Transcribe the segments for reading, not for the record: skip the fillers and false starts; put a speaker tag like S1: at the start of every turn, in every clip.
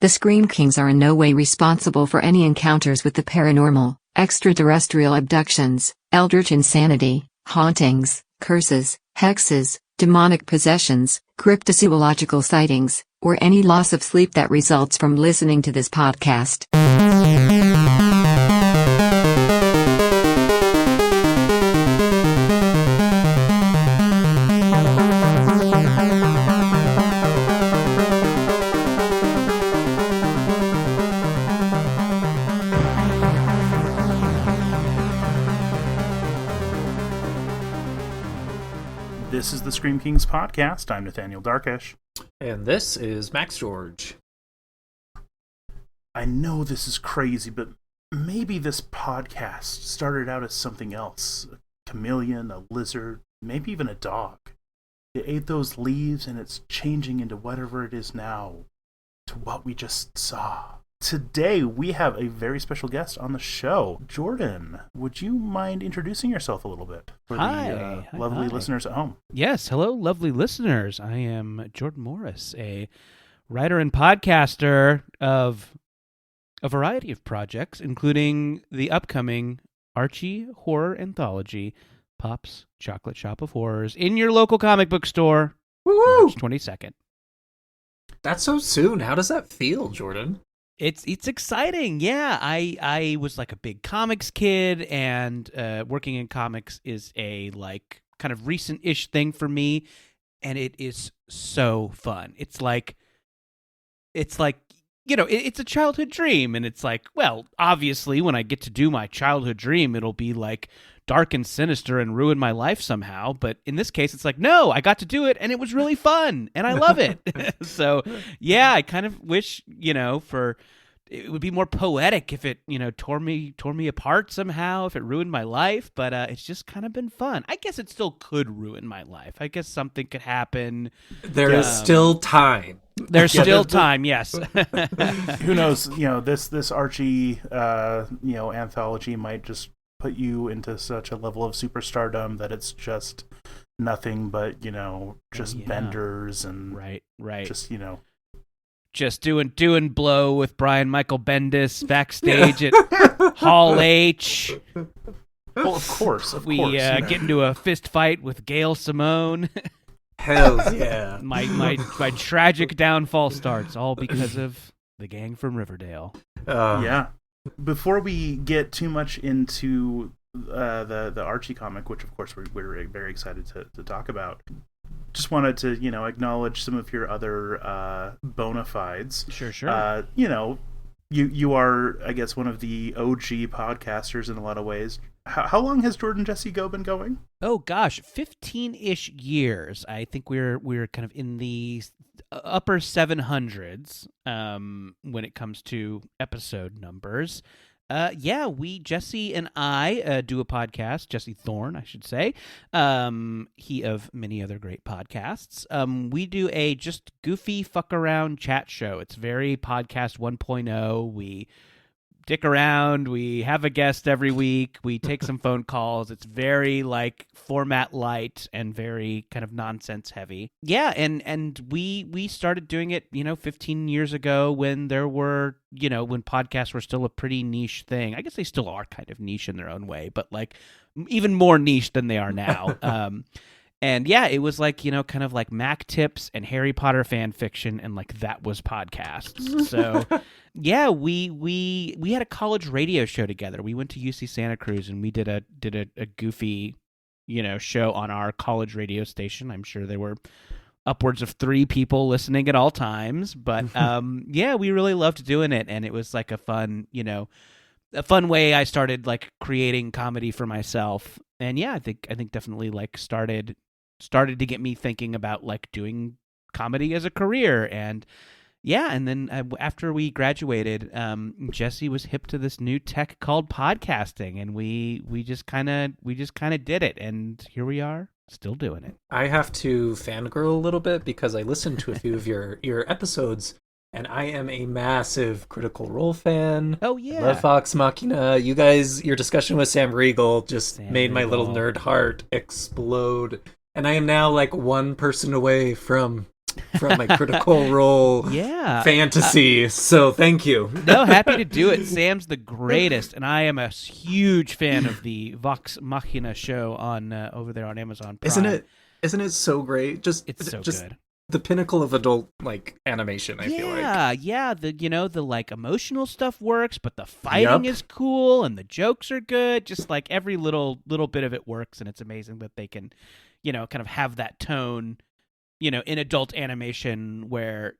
S1: The Scream Kings are in no way responsible for any encounters with the paranormal, extraterrestrial abductions, eldritch insanity, hauntings, curses, hexes, demonic possessions, cryptozoological sightings, or any loss of sleep that results from listening to this podcast.
S2: This is the Scream Kings podcast. I'm Nathaniel Darkish.
S3: And this is Max George.
S2: I know this is crazy, but maybe this podcast started out as something else. A chameleon, a lizard, maybe even a dog. It ate those leaves and it's changing into whatever it is now, to what we just saw. Today, we have a very special guest on the show. Jordan, would you mind introducing yourself a little bit for the lovely listeners at home?
S4: Yes, hello, lovely listeners. I am Jordan Morris, a writer and podcaster of a variety of projects, including the upcoming Archie Horror anthology, Pop's Chocolate Shop of Horrors, in your local comic book store,
S3: Woo-hoo!
S4: March 22nd.
S3: That's so soon. How does that feel, Jordan?
S4: It's exciting, yeah. I was like a big comics kid, and working in comics is a like kind of recent-ish thing for me, and it is so fun. It's like you know, it's a childhood dream, and it's like, well, obviously, when I get to do my childhood dream, it'll be like dark and sinister and ruin my life somehow. But in this case, it's like, no, I got to do it, and it was really fun, and I love it. So, yeah, I kind of wish, you know, it would be more poetic if it, you know, tore me apart somehow, if it ruined my life. But it's just kind of been fun. I guess it still could ruin my life. I guess something could happen.
S3: There is still time.
S4: There's still time, yes.
S2: Who knows? You know, this Archie, anthology might just put you into such a level of superstardom that it's just nothing but, you know, just benders and
S4: right,
S2: just, you know,
S4: just doing blow with Brian Michael Bendis backstage at Hall H.
S2: Well, of course,
S4: we get into a fist fight with Gail Simone.
S3: Hell yeah!
S4: my tragic downfall starts all because of the gang from Riverdale.
S2: Yeah. Before we get too much into the Archie comic, which of course we're very excited to talk about, just wanted to, you know, acknowledge some of your other bona fides.
S4: Sure.
S2: You know, you are, I guess, one of the OG podcasters in a lot of ways. How long has Jordan Jesse Go been going?
S4: Oh gosh, 15-ish years. I think we're kind of in the upper 700s when it comes to episode numbers. Jesse and I do a podcast, Jesse Thorne, I should say. He of many other great podcasts. We do a just goofy fuck around chat show. It's very podcast 1.0. We dick around. We have a guest every week. We take some phone calls. It's very like format light and very kind of nonsense heavy. Yeah, and we started doing it, you know, 15 years ago when there were, you know, when podcasts were still a pretty niche thing. I guess they still are kind of niche in their own way, but like even more niche than they are now. And yeah, it was like, you know, kind of like Mac tips and Harry Potter fan fiction, and like that was podcasts. So yeah, we had a college radio show together. We went to UC Santa Cruz and we did a goofy, you know, show on our college radio station. I'm sure there were upwards of 3 people listening at all times, but yeah, we really loved doing it, and it was like a fun way I started like creating comedy for myself. And yeah, I think definitely like started to get me thinking about like doing comedy as a career. And yeah, and then after we graduated, Jesse was hip to this new tech called podcasting, and we just kind of did it, and here we are, still doing it.
S3: I have to fangirl a little bit because I listened to a few of your episodes, and I am a massive Critical Role fan.
S4: Oh yeah,
S3: I love Vox Machina. You guys, your discussion with Sam Riegel just made my little nerd heart explode. And I am now like one person away from from my Critical Role fantasy. So thank you.
S4: No, happy to do it. Sam's the greatest, and I am a huge fan of the Vox Machina show on over there on Amazon Prime.
S3: Isn't it so great?
S4: It's so
S3: just
S4: good.
S3: The pinnacle of adult animation. I feel like.
S4: Yeah. The like emotional stuff works, but the fighting is cool and the jokes are good. Just like every little bit of it works, and it's amazing that they can, kind of have that tone, in adult animation where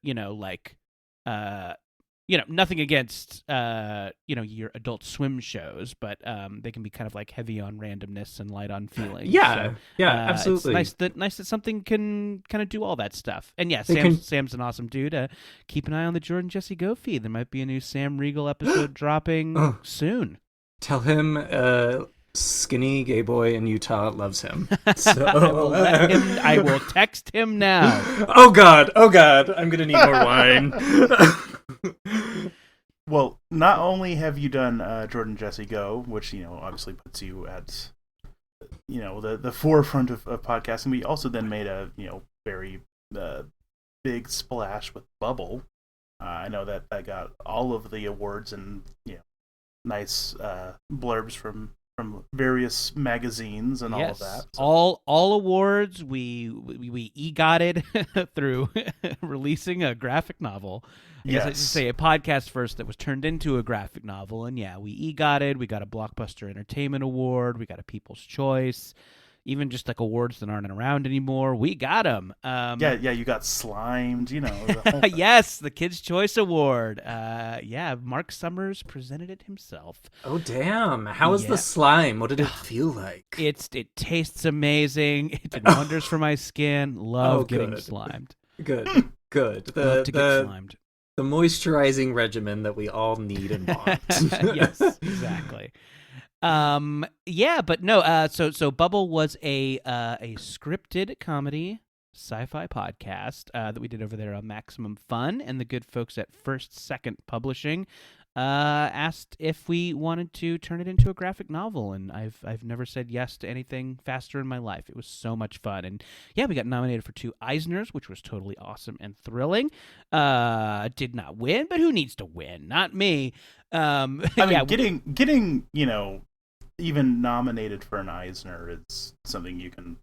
S4: nothing against your Adult Swim shows, but they can be kind of like heavy on randomness and light on feeling.
S3: Yeah, absolutely.
S4: It's nice that something can kind of do all that stuff. And yeah, Sam's an awesome dude. Keep an eye on the Jordan Jesse Go feed. There might be a new Sam Riegel episode dropping soon.
S3: Tell him skinny gay boy in Utah loves him. So
S4: I will text him now.
S3: Oh God, I'm gonna need more wine.
S2: Well, not only have you done Jordan Jesse Go, which obviously puts you at the forefront of podcasting, we also then made a very big splash with Bubble. I know that got all of the awards and nice blurbs from various magazines and all of that. So.
S4: All awards. We EGOT'd through releasing a graphic novel. Yes, I should say a podcast first that was turned into a graphic novel, and we EGOT'd. We got a Blockbuster Entertainment Award. We got a People's Choice. Even just like awards that aren't around anymore, we got them.
S2: You got slimed. The whole thing.
S4: Yes, the Kids' Choice Award. Mark Summers presented it himself.
S3: Oh damn! How was the slime? What did it feel like?
S4: It tastes amazing. It did wonders for my skin. Love getting slimed.
S3: Good.
S4: Love to get slimed.
S3: The moisturizing regimen that we all need and want.
S4: Yes, exactly. But no. So Bubble was a scripted comedy sci-fi podcast that we did over there on Maximum Fun, and the good folks at First Second Publishing asked if we wanted to turn it into a graphic novel, and I've never said yes to anything faster in my life. It was so much fun, and we got nominated for 2 Eisners, which was totally awesome and thrilling. Did not win, but who needs to win? Not me.
S2: Getting even nominated for an Eisner is something you can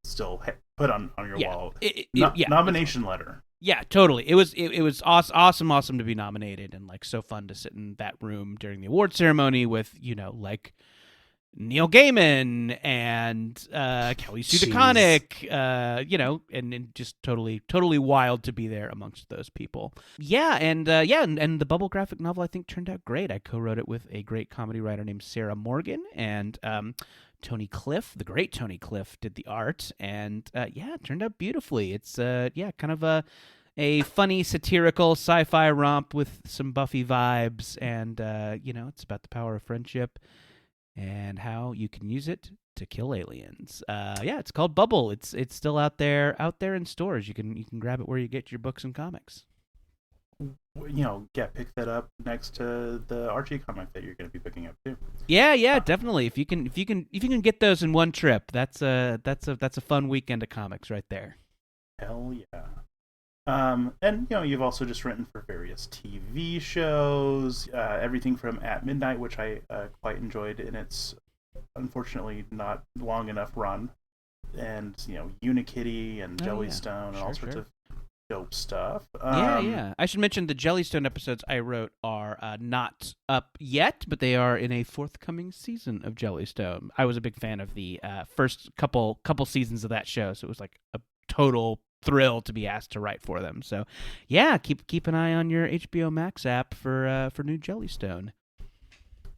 S2: still put on your wall. Nomination letter.
S4: Yeah, totally. It was awesome to be nominated, and like so fun to sit in that room during the award ceremony with like Neil Gaiman and Kelly Sue DeConnick, and just totally wild to be there amongst those people. And the Bubble graphic novel I think turned out great. I co-wrote it with a great comedy writer named Sarah Morgan, and Tony Cliff, the great Tony Cliff, did the art, and it turned out beautifully. It's kind of a funny satirical sci-fi romp with some Buffy vibes, and it's about the power of friendship and how you can use it to kill aliens. It's called Bubble. It's still out there in stores. You can grab it where you get your books and comics.
S2: Pick that up next to the Archie comic that you're going to be picking up too.
S4: Yeah, definitely. If you can get those in one trip, that's a fun weekend of comics right there.
S2: Hell yeah. And you've also just written for various TV shows, everything from At Midnight, which I quite enjoyed in its unfortunately not long enough run, and Unikitty and Jellystone and all sorts of dope stuff.
S4: I should mention the Jellystone episodes I wrote are not up yet, but they are in a forthcoming season of Jellystone. I was a big fan of the first couple seasons of that show, so it was like a total thrill to be asked to write for them. So keep an eye on your HBO Max app for new Jellystone.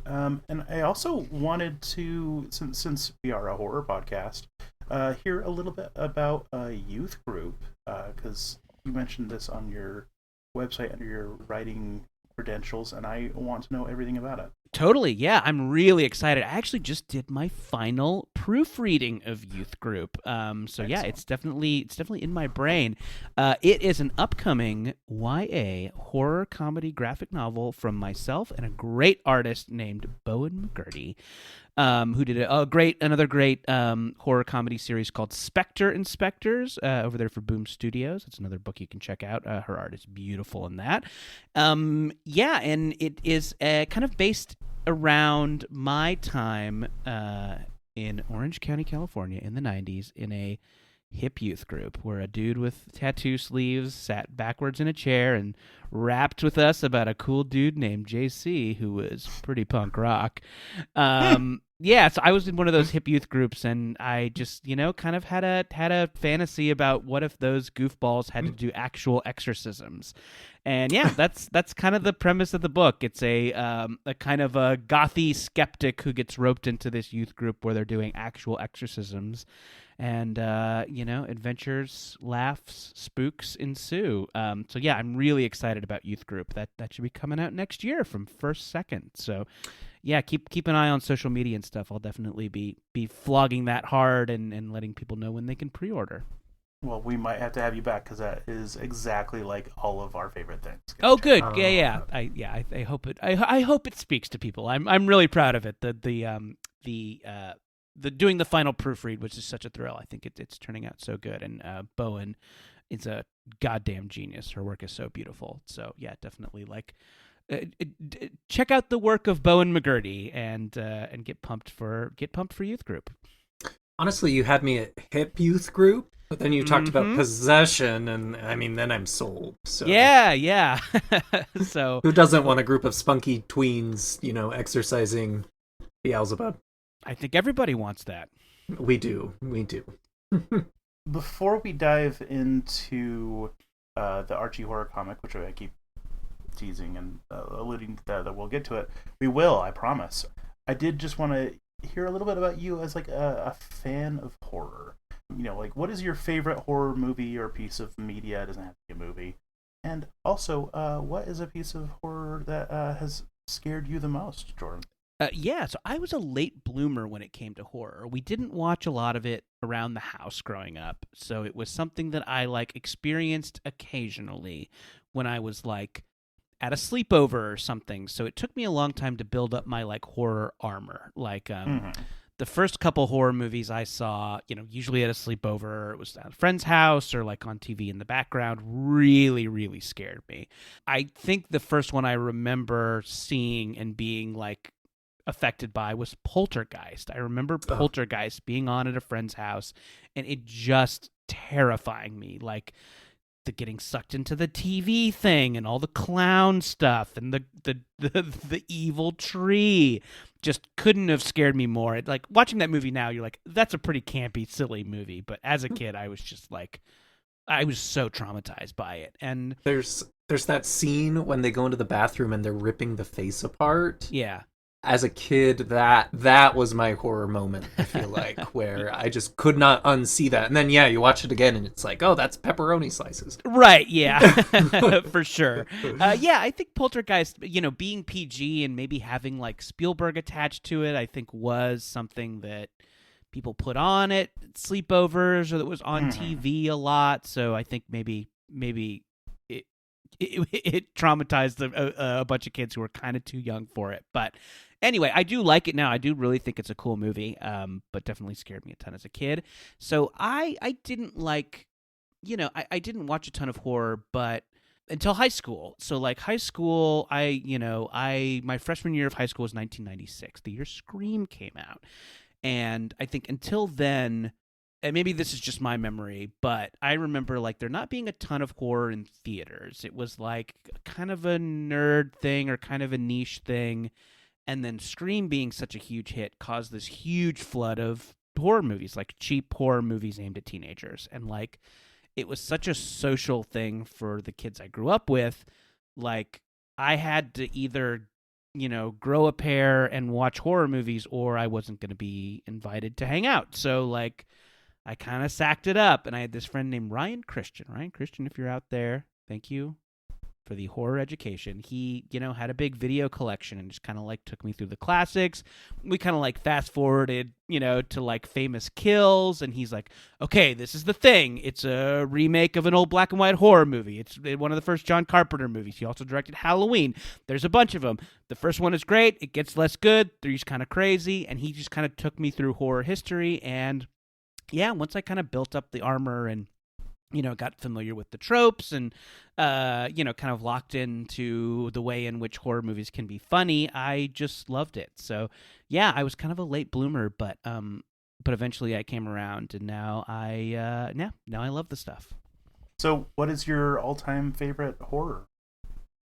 S2: And I also wanted to, since we are a horror podcast, hear a little bit about a youth group, because you mentioned this on your website under your writing credentials, and I want to know everything about it.
S4: Totally, yeah. I'm really excited. I actually just did my final proofreading of Youth Group. It's definitely in my brain. It is an upcoming YA horror comedy graphic novel from myself and a great artist named Bowen McGurty. who did another great horror comedy series called Spectre Inspectors over there for Boom Studios. It's another book you can check out. Her art is beautiful in that. Yeah, and it is kind of based around my time in Orange County, California in the 90s in a hip youth group where a dude with tattoo sleeves sat backwards in a chair and rapped with us about a cool dude named JC who was pretty punk rock. Yeah, so I was in one of those hip youth groups, and I just, kind of had a fantasy about what if those goofballs had to do actual exorcisms. And yeah, that's kind of the premise of the book. It's a kind of a gothy skeptic who gets roped into this youth group where they're doing actual exorcisms. And, adventures, laughs, spooks ensue. So, yeah, I'm really excited about Youth Group. That should be coming out next year from 1st, 2nd. So, yeah, keep an eye on social media and stuff. I'll definitely be flogging that hard and letting people know when they can pre-order.
S2: Well, we might have to have you back because that is exactly like all of our favorite things.
S4: Oh, good. Yeah. I hope it. I hope it speaks to people. I'm really proud of it. The doing the final proofread, which is such a thrill. I think it's turning out so good, and Bowen is a goddamn genius. Her work is so beautiful. So yeah, definitely check out the work of Bowen McGurdy and get pumped for Youth Group.
S3: Honestly, you had me at hip youth group, but then you talked about possession, and I mean, then I'm sold. So
S4: yeah. So
S3: who doesn't want a group of spunky tweens, exercising Beelzebub?
S4: I think everybody wants that.
S3: We do.
S2: Before we dive into the Archie Horror comic, which I keep teasing and alluding to that we'll get to it, we will, I promise. I did just want to hear a little bit about you as like a fan of horror. What is your favorite horror movie or piece of media? It doesn't have to be a movie. And also, what is a piece of horror that has scared you the most, Jordan?
S4: So I was a late bloomer when it came to horror. We didn't watch a lot of it around the house growing up, so it was something that I experienced occasionally when I was at a sleepover or something. So it took me a long time to build up my horror armor. The first couple horror movies I saw, usually at a sleepover, it was at a friend's house or on TV in the background, really, really scared me. I think the first one I remember seeing and being affected by was Poltergeist. I remember Poltergeist being on at a friend's house and it just terrifying me, the getting sucked into the TV thing and all the clown stuff and the evil tree just couldn't have scared me more. Watching that movie now, you're that's a pretty campy, silly movie, but as a kid I was just I was so traumatized by it. And
S3: there's that scene when they go into the bathroom and they're ripping the face apart.
S4: Yeah.
S3: As a kid, that was my horror moment, I feel where I just could not unsee that. And then, yeah, you watch it again, and it's oh, that's pepperoni slices.
S4: Right, yeah, for sure. Yeah, I think Poltergeist, being PG and maybe having, Spielberg attached to it, I think was something that people put on at sleepovers or that was on TV a lot. So I think maybe it traumatized a bunch of kids who were kind of too young for it. But anyway, I do like it now. I do really think it's a cool movie, but definitely scared me a ton as a kid. So I didn't I didn't watch a ton of horror, but until high school. So high school, my freshman year of high school was 1996, the year Scream came out. And I think until then, and maybe this is just my memory, but I remember there not being a ton of horror in theaters. It was kind of a nerd thing or kind of a niche thing. And then Scream being such a huge hit caused this huge flood of horror movies, cheap horror movies aimed at teenagers. And it was such a social thing for the kids I grew up with. I had to either grow a pair and watch horror movies, or I wasn't going to be invited to hang out. So I kind of sacked it up, and I had this friend named Ryan Christian. Ryan Christian, if you're out there, thank you for the horror education, he, had a big video collection and just kind of like took me through the classics. We kind of like fast forwarded, to like famous kills. And he's like, okay, this is The Thing. It's a remake of an old black and white horror movie. It's one of the first John Carpenter movies. He also directed Halloween. There's a bunch of them. The first one is great. It gets less good. Three's kind of crazy. And he just kind of took me through horror history. And yeah, once I kind of built up the armor and got familiar with the tropes and, kind of locked into the way in which horror movies can be funny, I just loved it. So, yeah, I was kind of a late bloomer, but eventually I came around, and now I love the stuff.
S2: So, what is your all-time favorite horror?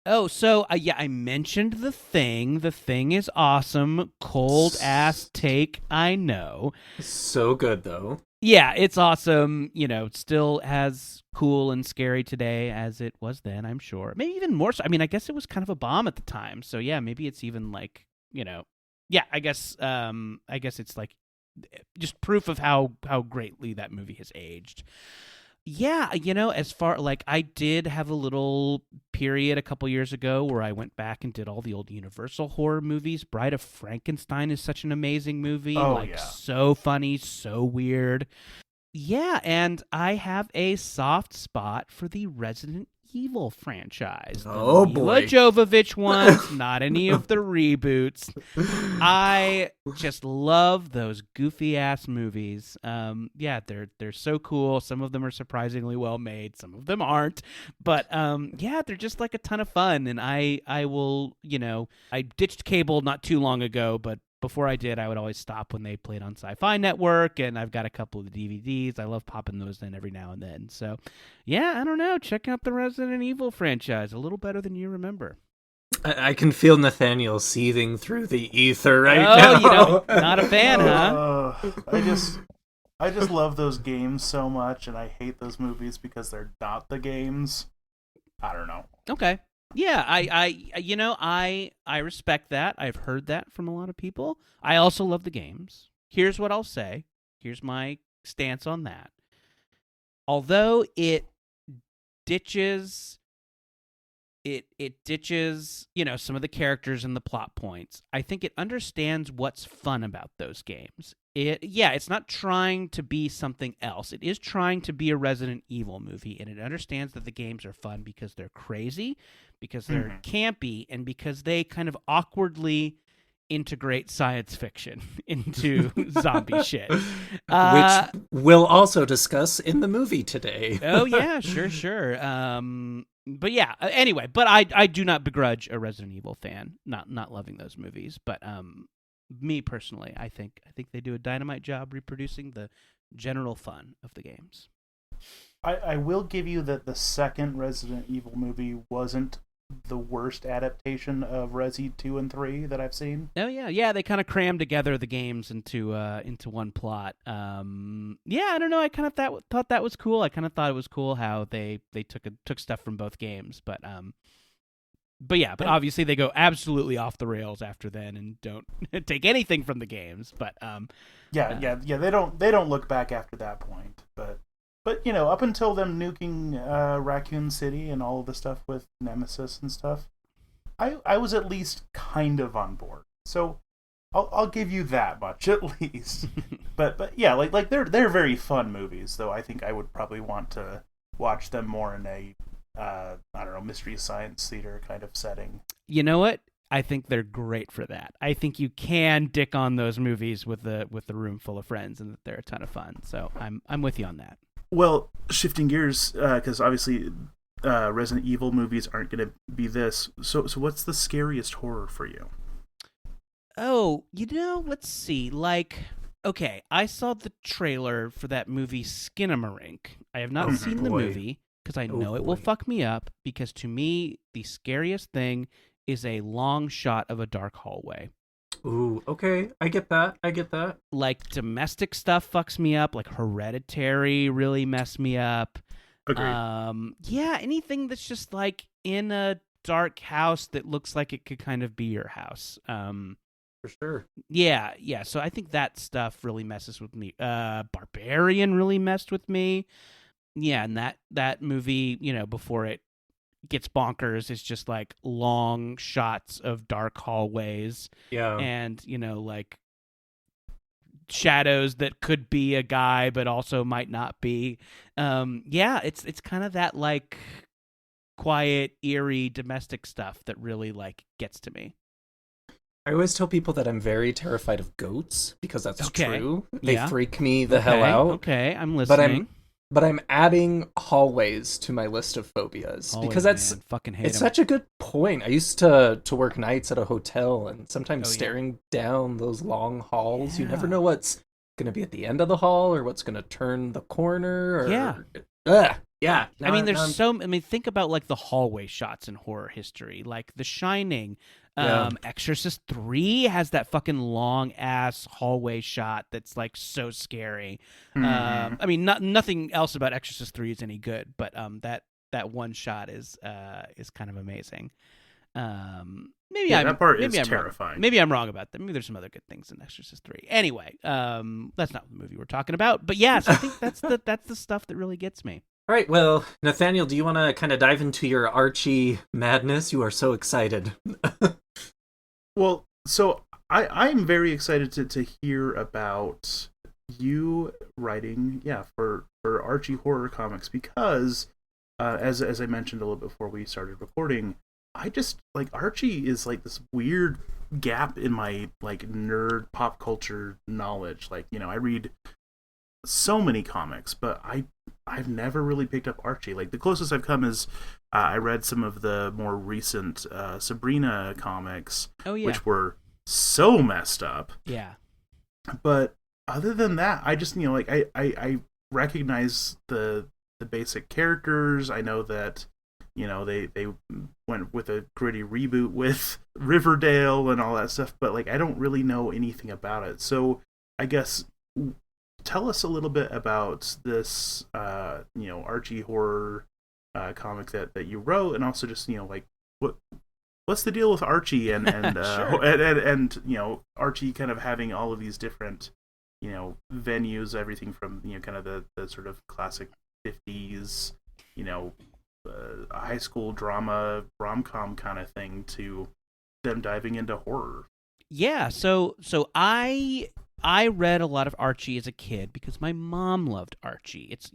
S4: Oh, so, I mentioned The Thing. The Thing is awesome. Cold-ass take, I know.
S3: So good, though.
S4: Yeah, it's awesome. Still as cool and scary today as it was then, I'm sure. Maybe even more so. I mean, I guess it was kind of a bomb at the time. So yeah, maybe it's even like, yeah, I guess it's like just proof of how greatly that movie has aged. Yeah, as far like I did have a little period a couple years ago where I went back and did all the old Universal horror movies. Bride of Frankenstein is such an amazing movie. So funny, so weird. Yeah, and I have a soft spot for the Resident Evil franchise.
S3: Oh,
S4: Mila
S3: boy.
S4: Jovovich ones, not any of the reboots. I just love those goofy-ass movies. Yeah, they're so cool. Some of them are surprisingly well made. Some of them aren't. But, yeah, they're just like a ton of fun. And I will, I ditched cable not too long ago, but before I did, I would always stop when they played on Sci-Fi Network, and I've got a couple of the DVDs. I love popping those in every now and then. So, yeah, I don't know. Check out the Resident Evil franchise. A little better than you remember.
S3: I can feel Nathaniel seething through the ether right now.
S4: Oh, not a fan, huh?
S2: I just love those games so much, and I hate those movies because they're not the games. I don't know.
S4: Okay. Yeah, I respect that. I've heard that from a lot of people. I also love the games. Here's what I'll say. Here's my stance on that. Although it ditches some of the characters and the plot points, I think it understands what's fun about those games. It's not trying to be something else. It is trying to be a Resident Evil movie, and it understands that the games are fun because they're crazy, because they're campy, and because they kind of awkwardly integrate science fiction into zombie shit.
S3: Which we'll also discuss in the movie today.
S4: Oh, yeah, sure. But yeah, anyway, but I do not begrudge a Resident Evil fan not loving those movies, but me personally, I think they do a dynamite job reproducing the general fun of the games.
S2: I will give you that the second Resident Evil movie wasn't the worst adaptation of Resi 2 and 3 that I've seen.
S4: Oh yeah, they kind of crammed together the games into one plot. Yeah, I don't know. I kind of thought that was cool. I kind of thought it was cool how they took stuff from both games, but obviously they go absolutely off the rails after then and don't take anything from the games. But
S2: yeah, they don't look back after that point. But up until them nuking Raccoon City and all of the stuff with Nemesis and stuff, I was at least kind of on board. So I'll give you that much at least. but yeah, like they're very fun movies, though I think I would probably want to watch them more in a I don't know, mystery science theater kind of setting.
S4: You know what? I think they're great for that. I think you can dick on those movies with the room full of friends, and that they're a ton of fun. So I'm with you on that.
S2: Well, shifting gears, because obviously Resident Evil movies aren't going to be this. So what's the scariest horror for you?
S4: Oh, let's see. Okay, I saw the trailer for that movie Skinamarink. I have not seen the movie because I know it will fuck me up, because to me, the scariest thing is a long shot of a dark hallway.
S3: Ooh, okay. I get that.
S4: Like, domestic stuff fucks me up. Like, Hereditary really messed me up.
S2: Agreed.
S4: Yeah, anything that's just, like, in a dark house that looks like it could kind of be your house.
S3: For sure.
S4: Yeah. So I think that stuff really messes with me. Barbarian really messed with me. Yeah, and that movie, before it gets bonkers is just like long shots of dark hallways
S3: Yeah.
S4: and, like shadows that could be a guy but also might not be. It's kind of that like quiet, eerie, domestic stuff that really like gets to me.
S3: I always tell people that I'm very terrified of goats because that's true. They
S4: Yeah.
S3: freak me the hell out.
S4: Okay, I'm listening.
S3: But I'm adding hallways to my list of phobias because that's
S4: fucking hate
S3: it's
S4: 'em.
S3: such a good point. I used to work nights at a hotel, and sometimes
S4: Oh, yeah.
S3: staring down those long halls, you never
S4: Yeah.
S3: know what's going to be at the end of the hall or what's going to turn the corner. Or...
S4: Yeah.
S3: Ugh. Yeah.
S4: I mean, think about like the hallway shots in horror history, like The Shining.
S3: Yeah.
S4: Exorcist 3 has that fucking long ass hallway shot that's like so scary.
S2: Mhm.
S4: I mean, nothing else about Exorcist 3 is any good, but that one shot is kind of amazing.
S2: that part is
S4: I'm
S2: terrifying.
S4: Wrong. Maybe I'm wrong about that. Maybe there's some other good things in Exorcist 3. Anyway, that's not the movie we're talking about. But yes, I think that's the stuff that really gets me.
S3: All right, well, Nathaniel, do you want to kind of dive into your Archie madness? You are so excited.
S2: Well, so I'm very excited to hear about you writing, for Archie Horror comics because, as I mentioned a little bit before we started recording, I just like Archie is like this weird gap in my like nerd pop culture knowledge. Like, I read so many comics, but I've never really picked up Archie. Like the closest I've come is I read some of the more recent Sabrina comics, which were so messed up.
S4: Yeah.
S2: But other than that, I just I recognize the basic characters. I know that they went with a gritty reboot with Riverdale and all that stuff, but like I don't really know anything about it. So I guess tell us a little bit about this, Archie Horror comic that you wrote, and also just what's the deal with Archie and
S3: Sure.
S2: and Archie kind of having all of these different venues, everything from kind of the sort of classic 50s high school drama rom-com kind of thing to them diving into horror.
S4: Yeah, so I read a lot of Archie as a kid because my mom loved Archie. It's,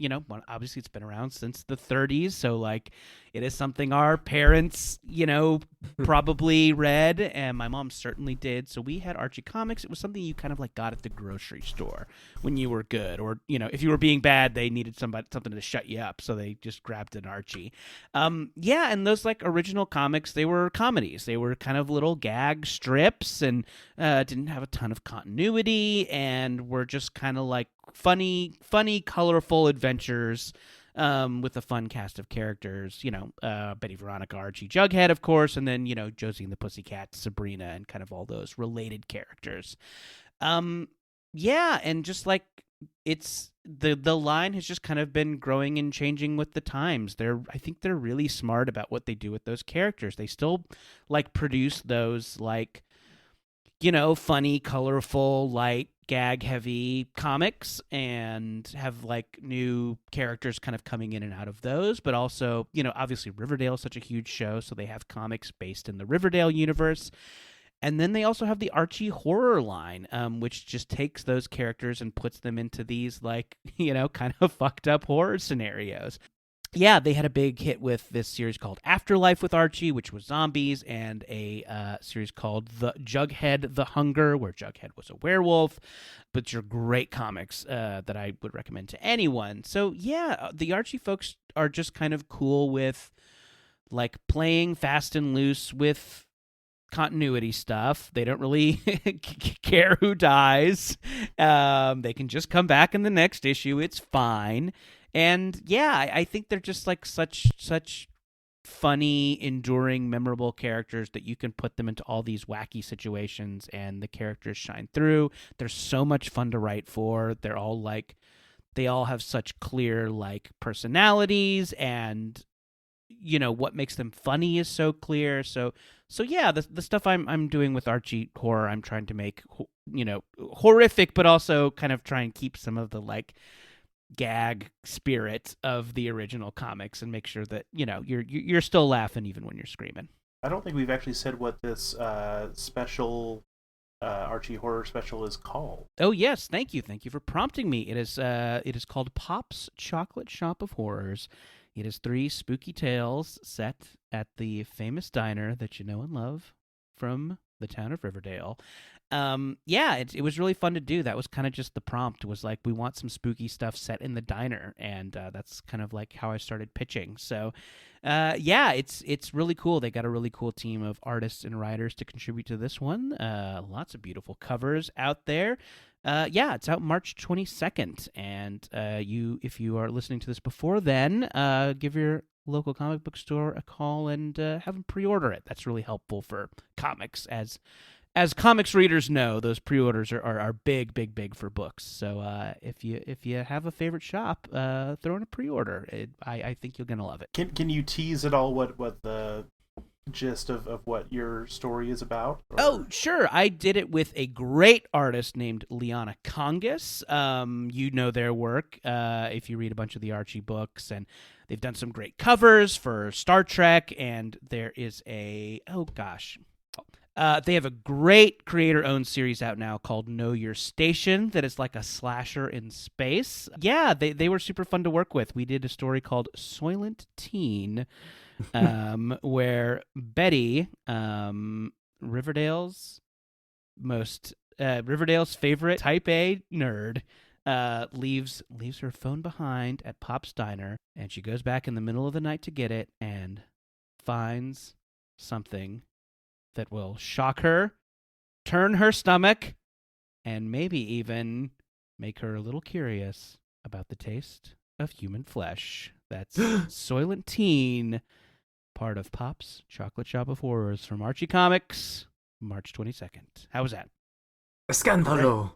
S4: obviously it's been around since the 30s, so like it is something our parents, probably read, and my mom certainly did. So we had Archie comics. It was something you kind of like got at the grocery store when you were good, or if you were being bad, they needed something to shut you up, so they just grabbed an Archie. And those like original comics, they were comedies. They were kind of little gag strips and didn't have a ton of continuity and were just kind of like funny, colorful adventures with a fun cast of characters, Betty, Veronica, Archie, Jughead, of course, and then, Josie and the Pussycats, Sabrina, and kind of all those related characters. And just like it's the line has just kind of been growing and changing with the times. I think they're really smart about what they do with those characters. They still like produce those like, funny, colorful, light, gag-heavy comics and have, like, new characters kind of coming in and out of those. But also, obviously Riverdale is such a huge show, so they have comics based in the Riverdale universe. And then they also have the Archie Horror line, which just takes those characters and puts them into these, like, kind of fucked up horror scenarios. Yeah, they had a big hit with this series called Afterlife with Archie, which was zombies, and a series called The Jughead the Hunger, where Jughead was a werewolf, but are great comics that I would recommend to anyone. So yeah, the Archie folks are just kind of cool with like playing fast and loose with continuity stuff. They don't really care who dies. They can just come back in the next issue. It's fine. And yeah, I think they're just like such funny, enduring, memorable characters that you can put them into all these wacky situations and the characters shine through. They're so much fun to write for. They all have such clear like personalities, and what makes them funny is so clear. So yeah, the stuff I'm doing with Archie Horror, I'm trying to make horrific, but also kind of try and keep some of the like gag spirit of the original comics and make sure that you're still laughing even when you're screaming.
S2: I don't think we've actually said what this special Archie Horror special is called.
S4: Oh yes, thank you for prompting me. It is called Pop's Chocolate Shop of Horrors. It is 3 spooky tales set at the famous diner that you know and love from the town of Riverdale. It was really fun to do. That was kind of just the prompt, was like, we want some spooky stuff set in the diner, and that's kind of like how I started pitching. So it's really cool. They got a really cool team of artists and writers to contribute to this one. Lots of beautiful covers out there. It's out March 22nd, and if you are listening to this before then, give your local comic book store a call and have them pre-order it. That's really helpful for comics. As comics readers know, those pre-orders are big for books. So if you have a favorite shop, throw in a pre-order. I think you're gonna love it.
S2: Can you tease at all what the gist of what your story is about? Or?
S4: Oh, sure. I did it with a great artist named Liana Congas. You know their work if you read a bunch of the Archie books, and they've done some great covers for Star Trek, and there is they have a great creator-owned series out now called Know Your Station that is like a slasher in space. Yeah, they were super fun to work with. We did a story called Soylent Teen, where Betty, Riverdale's favorite Type A nerd, leaves her phone behind at Pop's Diner, and she goes back in the middle of the night to get it and finds something that will shock her, turn her stomach, and maybe even make her a little curious about the taste of human flesh. That's Soylent Teen, part of Pop's Chocolate Shop of Horrors from Archie Comics, March 22nd. How was that?
S3: Scandalo.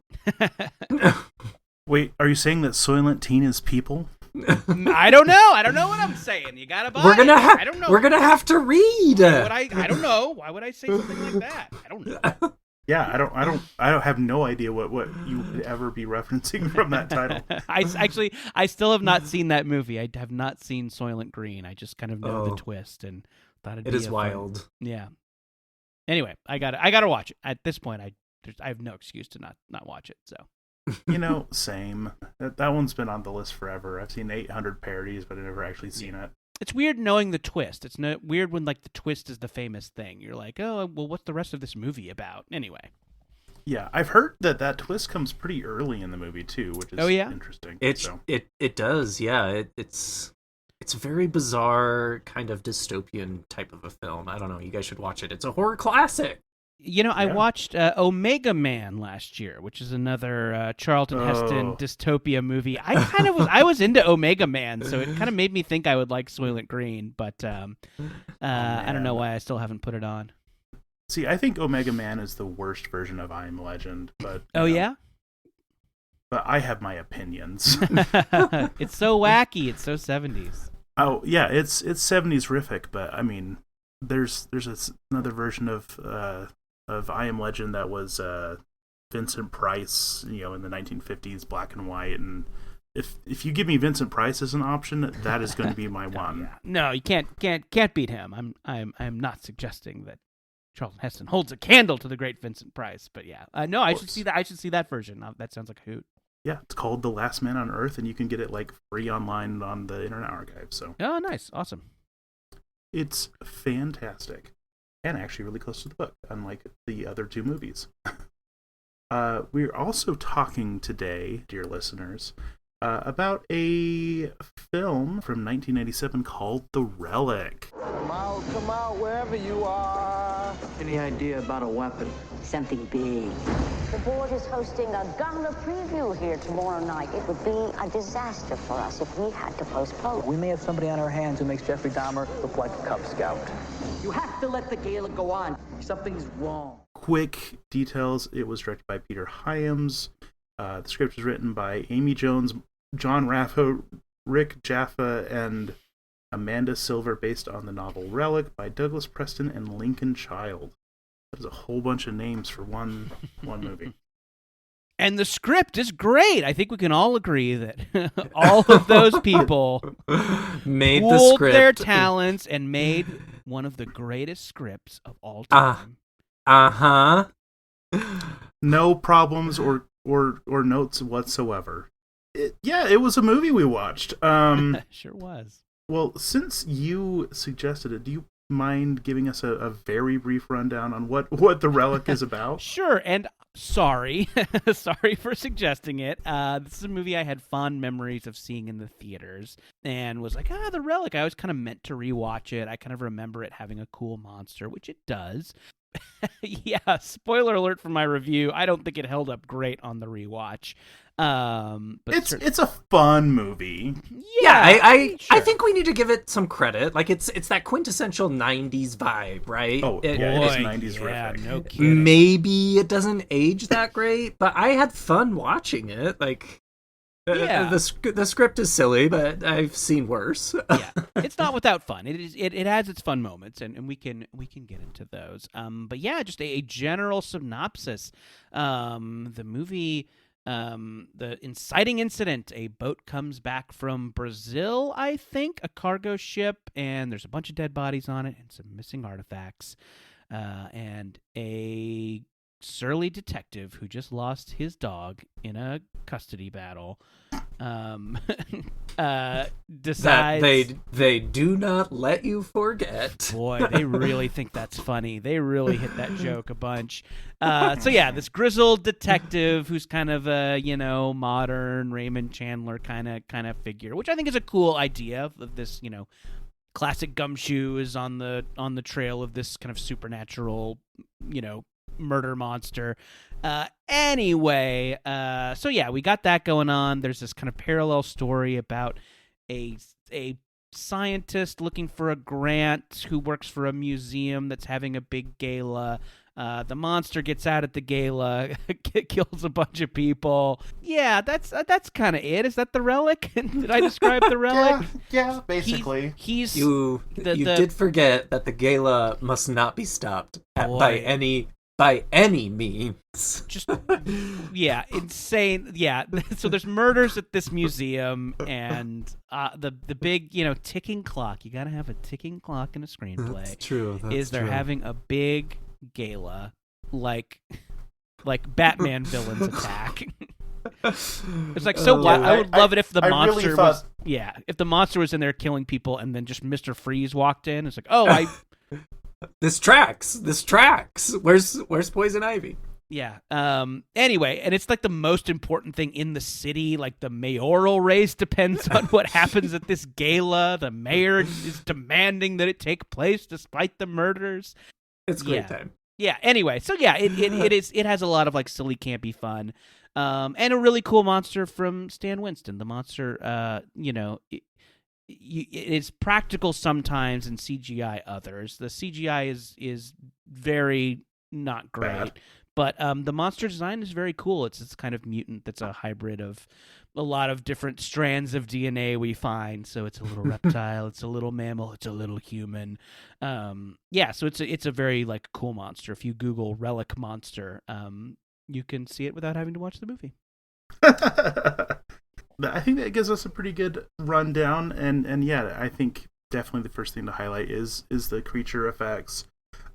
S2: Wait, are you saying that Soylent Teen is people?
S4: I don't know. I don't know what I'm saying. You gotta buy
S3: We're gonna
S4: I don't know.
S3: We're gonna have to read.
S4: I don't know. Why would I say something like that? I don't know.
S2: Yeah, I don't have no idea what you would ever be referencing from that title.
S4: I still have not seen that movie. I have not seen Soylent Green. I just kind of know the twist and thought
S3: it is wild.
S4: Yeah. Anyway, I gotta watch it. At this point, I have no excuse to not watch it. So.
S2: Same. That one's been on the list forever. I've seen 800 parodies, but I've never actually seen it.
S4: It's weird knowing the twist. It's weird when like the twist is the famous thing. You're like, oh, well, what's the rest of this movie about? Anyway.
S2: Yeah, I've heard that twist comes pretty early in the movie too, which is interesting.
S3: It does, yeah. It's a very bizarre kind of dystopian type of a film. I don't know. You guys should watch it. It's a horror classic.
S4: I watched Omega Man last year, which is another Charlton Heston dystopia movie. I was into Omega Man, so it kind of made me think I would like Soylent Green, but I don't know why I still haven't put it on.
S2: See, I think Omega Man is the worst version of I Am Legend, but
S4: yeah?
S2: But I have my opinions.
S4: It's so wacky. It's so 70s.
S2: Oh yeah, it's 70s-rific, but I mean, there's another version of I Am Legend that was Vincent Price, in the 1950s, black and white, and if you give me Vincent Price as an option, that is going to be my one.
S4: Yeah. No, you can't beat him. I'm not suggesting that Charlton Heston holds a candle to the great Vincent Price, but yeah, no, I should see that. I should see that version. That sounds like a hoot.
S2: Yeah, it's called The Last Man on Earth, and you can get it like free online on the Internet Archive. So.
S4: Oh, nice, awesome.
S2: It's fantastic. And actually really close to the book, unlike the other two movies. We're also talking today, dear listeners, about a film from 1997 called The Relic.
S5: Come out, wherever you are.
S6: Any idea about a weapon?
S7: Something big. The board is hosting a gala preview here tomorrow night. It would be a disaster for us if we had to postpone.
S6: We may have somebody on our hands who makes Jeffrey Dahmer look like a Cub Scout. You have to let the gala go on. Something's wrong.
S2: Quick details. It was directed by Peter Hyams. The script was written by Amy Jones, John Raffo, Rick Jaffa, and Amanda Silver, based on the novel Relic by Douglas Preston and Lincoln Child. That is a whole bunch of names for one movie.
S4: And the script is great. I think we can all agree that all of those people
S3: made the
S4: pooled
S3: script.
S4: their talents and made one of the greatest scripts of all time.
S3: Uh-huh.
S2: No problems or notes whatsoever. It was a movie we watched.
S4: Sure was.
S2: Well, since you suggested it, do you mind giving us a very brief rundown on what the Relic is about?
S4: Sure, and sorry for suggesting it. This is a movie I had fond memories of seeing in the theaters, and was like, the Relic. I always kind of meant to rewatch it. I kind of remember it having a cool monster, which it does. Yeah, spoiler alert for my review. I don't think it held up great on the rewatch. But
S2: it's a fun movie.
S3: Yeah, I
S4: sure.
S3: think we need to give it some credit. Like it's that quintessential 90s vibe, right?
S2: Oh, it is 90s riffing.
S4: No kidding.
S3: Maybe it doesn't age that great, but I had fun watching it. Like the script is silly, but I've seen worse.
S4: Yeah, it's not without fun. It has its fun moments, and we can get into those. But yeah, just a general synopsis. The movie, the inciting incident: a boat comes back from Brazil, I think, a cargo ship, and there's a bunch of dead bodies on it and some missing artifacts, and a surly detective who just lost his dog in a custody battle decides
S3: that they do not let you forget.
S4: Boy, they really think that's funny. They really hit that joke a bunch. So yeah, this grizzled detective who's kind of a modern Raymond Chandler kind of figure, which I think is a cool idea of this classic gumshoe is on the trail of this kind of supernatural murder monster. Anyway, so yeah, we got that going on. There's this kind of parallel story about a scientist looking for a grant who works for a museum that's having a big gala. The monster gets out at the gala, kills a bunch of people. Yeah, that's kind of it. Is that the Relic? Did I describe the Relic?
S2: Yeah, basically.
S4: He's
S3: you did forget that the gala must not be stopped by any means.
S4: Just insane. Yeah. So there's murders at this museum, and the big ticking clock. You got to have a ticking clock in a screenplay.
S3: That's true.
S4: They're having a big gala, like Batman villains attack. It's like so. I would love it if the monster was. Yeah, if the monster was in there killing people, and then just Mr. Freeze walked in. It's like,
S3: This tracks. Where's Poison Ivy?
S4: Yeah. Anyway, and it's like the most important thing in the city. Like the mayoral race depends on what happens at this gala. The mayor is demanding that it take place despite the murders.
S3: It's a great time.
S4: Yeah. Anyway, so yeah, it has a lot of like silly, campy fun, and a really cool monster from Stan Winston. The monster, it's practical sometimes and CGI others. The CGI is very not great,
S2: bad.
S4: But the monster design is very cool. It's this kind of mutant that's a hybrid of a lot of different strands of DNA we find. So it's a little reptile, it's a little mammal, it's a little human. So it's a very like cool monster. If you Google Relic monster, you can see it without having to watch the movie.
S2: I think that gives us a pretty good rundown, and yeah, I think definitely the first thing to highlight is the creature effects.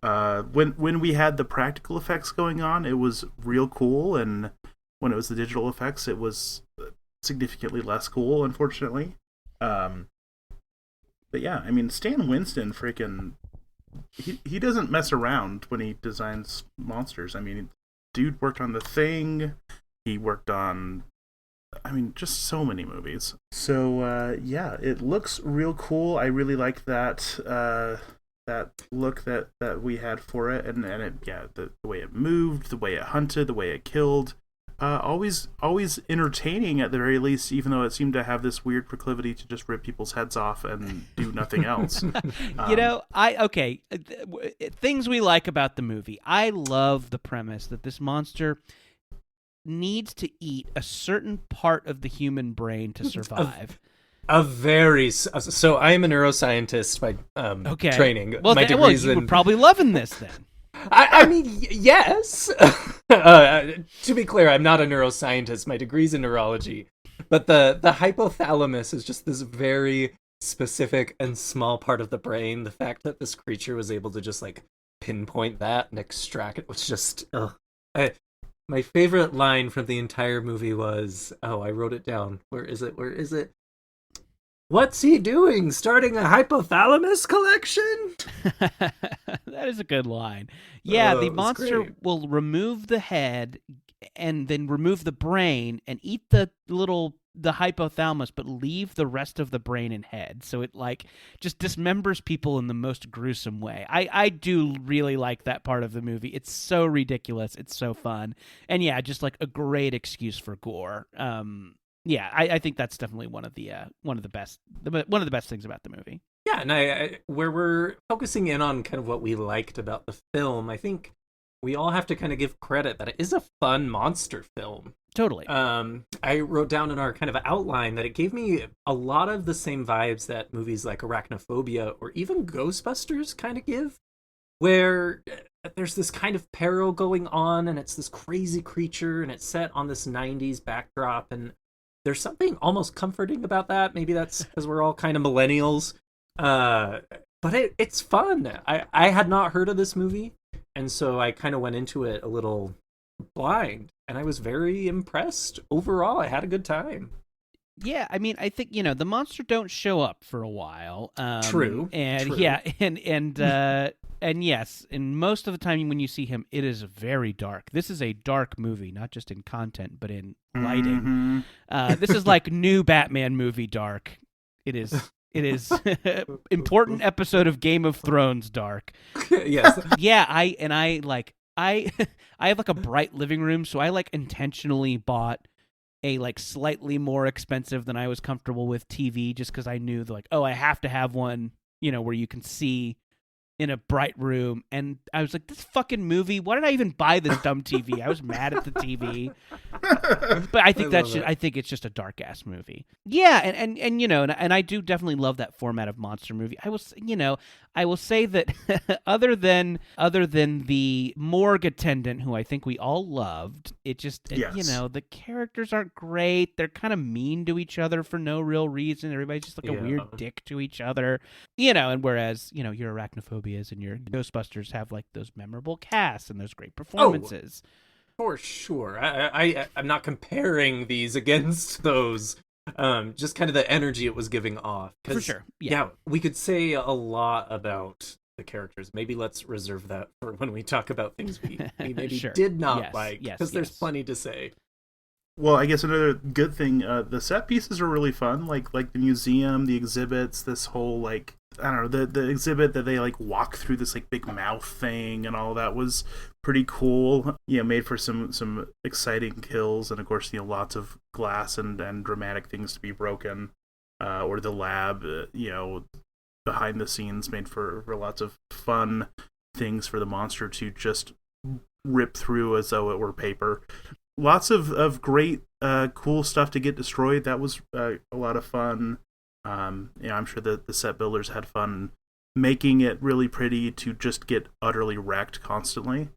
S2: When we had the practical effects going on, it was real cool, and when it was the digital effects, it was significantly less cool, unfortunately. But yeah, I mean, Stan Winston freaking he doesn't mess around when he designs monsters. I mean, dude worked on The Thing. He worked on, just so many movies. So, yeah, it looks real cool. I really like that look that we had for it. And it, the way it moved, the way it hunted, the way it killed. Always entertaining at the very least, even though it seemed to have this weird proclivity to just rip people's heads off and do nothing else.
S4: Things we like about the movie. I love the premise that this monster needs to eat a certain part of the human brain to survive.
S3: So I am a neuroscientist by training.
S4: Well,
S3: My degree's
S4: you were probably loving this then.
S3: I mean, yes. To be clear, I'm not a neuroscientist. My degree's in neurology. But the hypothalamus is just this very specific and small part of the brain. The fact that this creature was able to just like pinpoint that and extract it was just... my favorite line from the entire movie was... Oh, I wrote it down. Where is it? What's he doing? Starting a hypothalamus collection?
S4: That is a good line. Yeah, the monster
S3: great.
S4: will remove the head and then remove the brain and eat the hypothalamus, but leave the rest of the brain and head. So it like just dismembers people in the most gruesome way. I do really like that part of the movie. It's so ridiculous. It's so fun. And yeah, just like a great excuse for gore. Yeah, I think that's definitely one of the best things about the movie.
S3: Yeah, and I where we're focusing in on kind of what we liked about the film, I think we all have to kind of give credit that it is a fun monster film.
S4: Totally.
S3: I wrote down in our kind of outline that it gave me a lot of the same vibes that movies like Arachnophobia or even Ghostbusters kind of give, where there's this kind of peril going on and it's this crazy creature and it's set on this 90s backdrop, and there's something almost comforting about that. Maybe that's because we're all kind of millennials. But it's fun. I had not heard of this movie, and so I kind of went into it a little blind, and I was very impressed. Overall, I had a good time.
S4: Yeah, I mean, I think, the monster don't show up for a while.
S3: True.
S4: And
S3: true.
S4: yeah, and yes, and most of the time when you see him, it is very dark. This is a dark movie, not just in content, but in lighting. This is like new Batman movie dark. It is important episode of Game of Thrones dark.
S3: Yes.
S4: Yeah, I have like a bright living room, so I like intentionally bought a like slightly more expensive than I was comfortable with TV, just because I knew I have to have one, where you can see in a bright room. And I was like, this fucking movie, why did I even buy this dumb TV? I was mad at the TV. But I think I think it's just a dark ass movie. Yeah, and I do definitely love that format of monster movie. I will say that other than the morgue attendant, who I think we all loved, the characters aren't great. They're kind of mean to each other for no real reason. Everybody's just like a weird dick to each other. And whereas, your Arachnophobias and your Ghostbusters have like those memorable casts and those great performances.
S3: For sure. I'm not comparing these against those. Just kind of the energy it was giving off.
S4: For sure.
S3: Yeah, we could say a lot about the characters. Maybe let's reserve that for when we talk about things we maybe
S4: Sure.
S3: did not like. Because there's
S4: yes.
S3: plenty to say.
S2: Well, I guess another good thing, the set pieces are really fun. Like the museum, the exhibits, this whole I don't know, the exhibit that they walk through this big mouth thing and all that was pretty cool. Made for some exciting kills, and of course, lots of glass and dramatic things to be broken. Or the lab, behind the scenes made for lots of fun things for the monster to just rip through as though it were paper. Lots of great, cool stuff to get destroyed. That was a lot of fun. I'm sure that the set builders had fun making it really pretty to just get utterly wrecked constantly.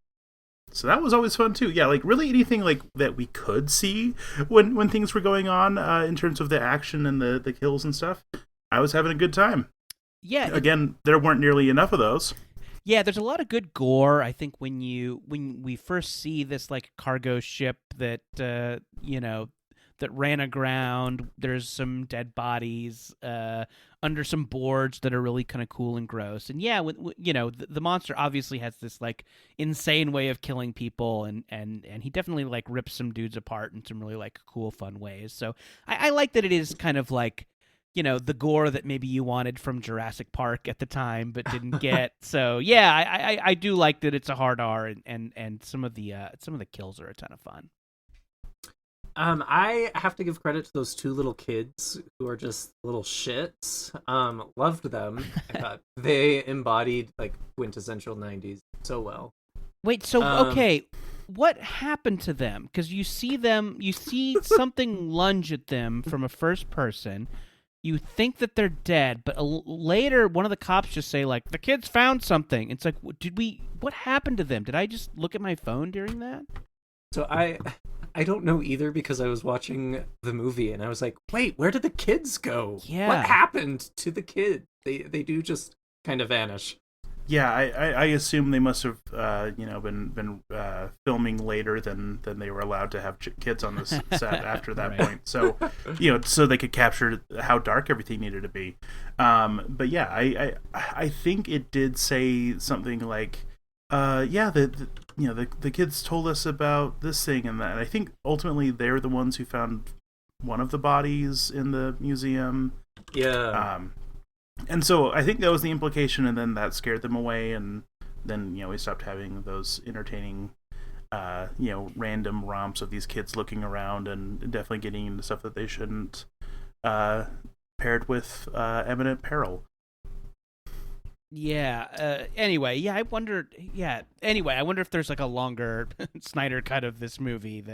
S2: So that was always fun too. Yeah, really anything that we could see when things were going on in terms of the action and the kills and stuff. I was having a good time.
S4: Yeah.
S2: Again, there weren't nearly enough of those.
S4: Yeah, there's a lot of good gore. I think when we first see this cargo ship that that ran aground, there's some dead bodies under some boards that are really kind of cool and gross. And yeah, the monster obviously has this insane way of killing people, and he definitely rips some dudes apart in some really cool fun ways. So I like that it is kind of the gore that maybe you wanted from Jurassic Park at the time but didn't get. So yeah, I do like that it's a hard R, and some of the kills are a ton of fun.
S3: I have to give credit to those two little kids who are just little shits. Loved them. I thought they embodied quintessential 90s so well.
S4: Wait, so okay, what happened to them? Because you see something lunge at them from a first person. you think that they're dead, but later one of the cops just say like, the kids found something. It's like, what happened to them? Did I just look at my phone during that?
S3: So I don't know either, because I was watching the movie and I was like, wait, where did the kids go?
S4: Yeah.
S3: What happened to the kids? They do just kind of vanish.
S2: Yeah, I assume they must have been filming later than they were allowed to have kids on the set after that point. So so they could capture how dark everything needed to be. But yeah, I think it did say something like, the kids told us about this thing and that. And I think ultimately they're the ones who found one of the bodies in the museum.
S3: Yeah.
S2: And so I think that was the implication, and then that scared them away, and then we stopped having those entertaining random romps of these kids looking around and definitely getting into stuff that they shouldn't, paired with imminent peril.
S4: Yeah. Anyway, I wonder if there's like a longer Snyder cut of this movie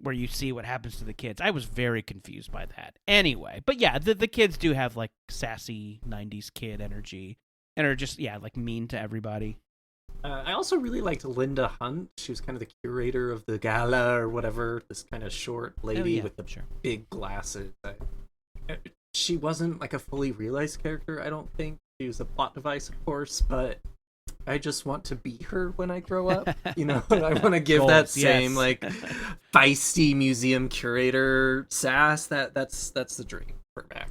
S4: where you see what happens to the kids. I was very confused by that. Anyway, but yeah, the kids do have like sassy 90s kid energy and are just, like mean to everybody.
S3: I also really liked Linda Hunt. She was kind of the curator of the gala or whatever, this kind of short lady with the big glasses. She wasn't like a fully realized character, I don't think. She was a plot device, of course, but I just want to be her when I grow up. I want to give that same like feisty museum curator sass. That's the dream for Max.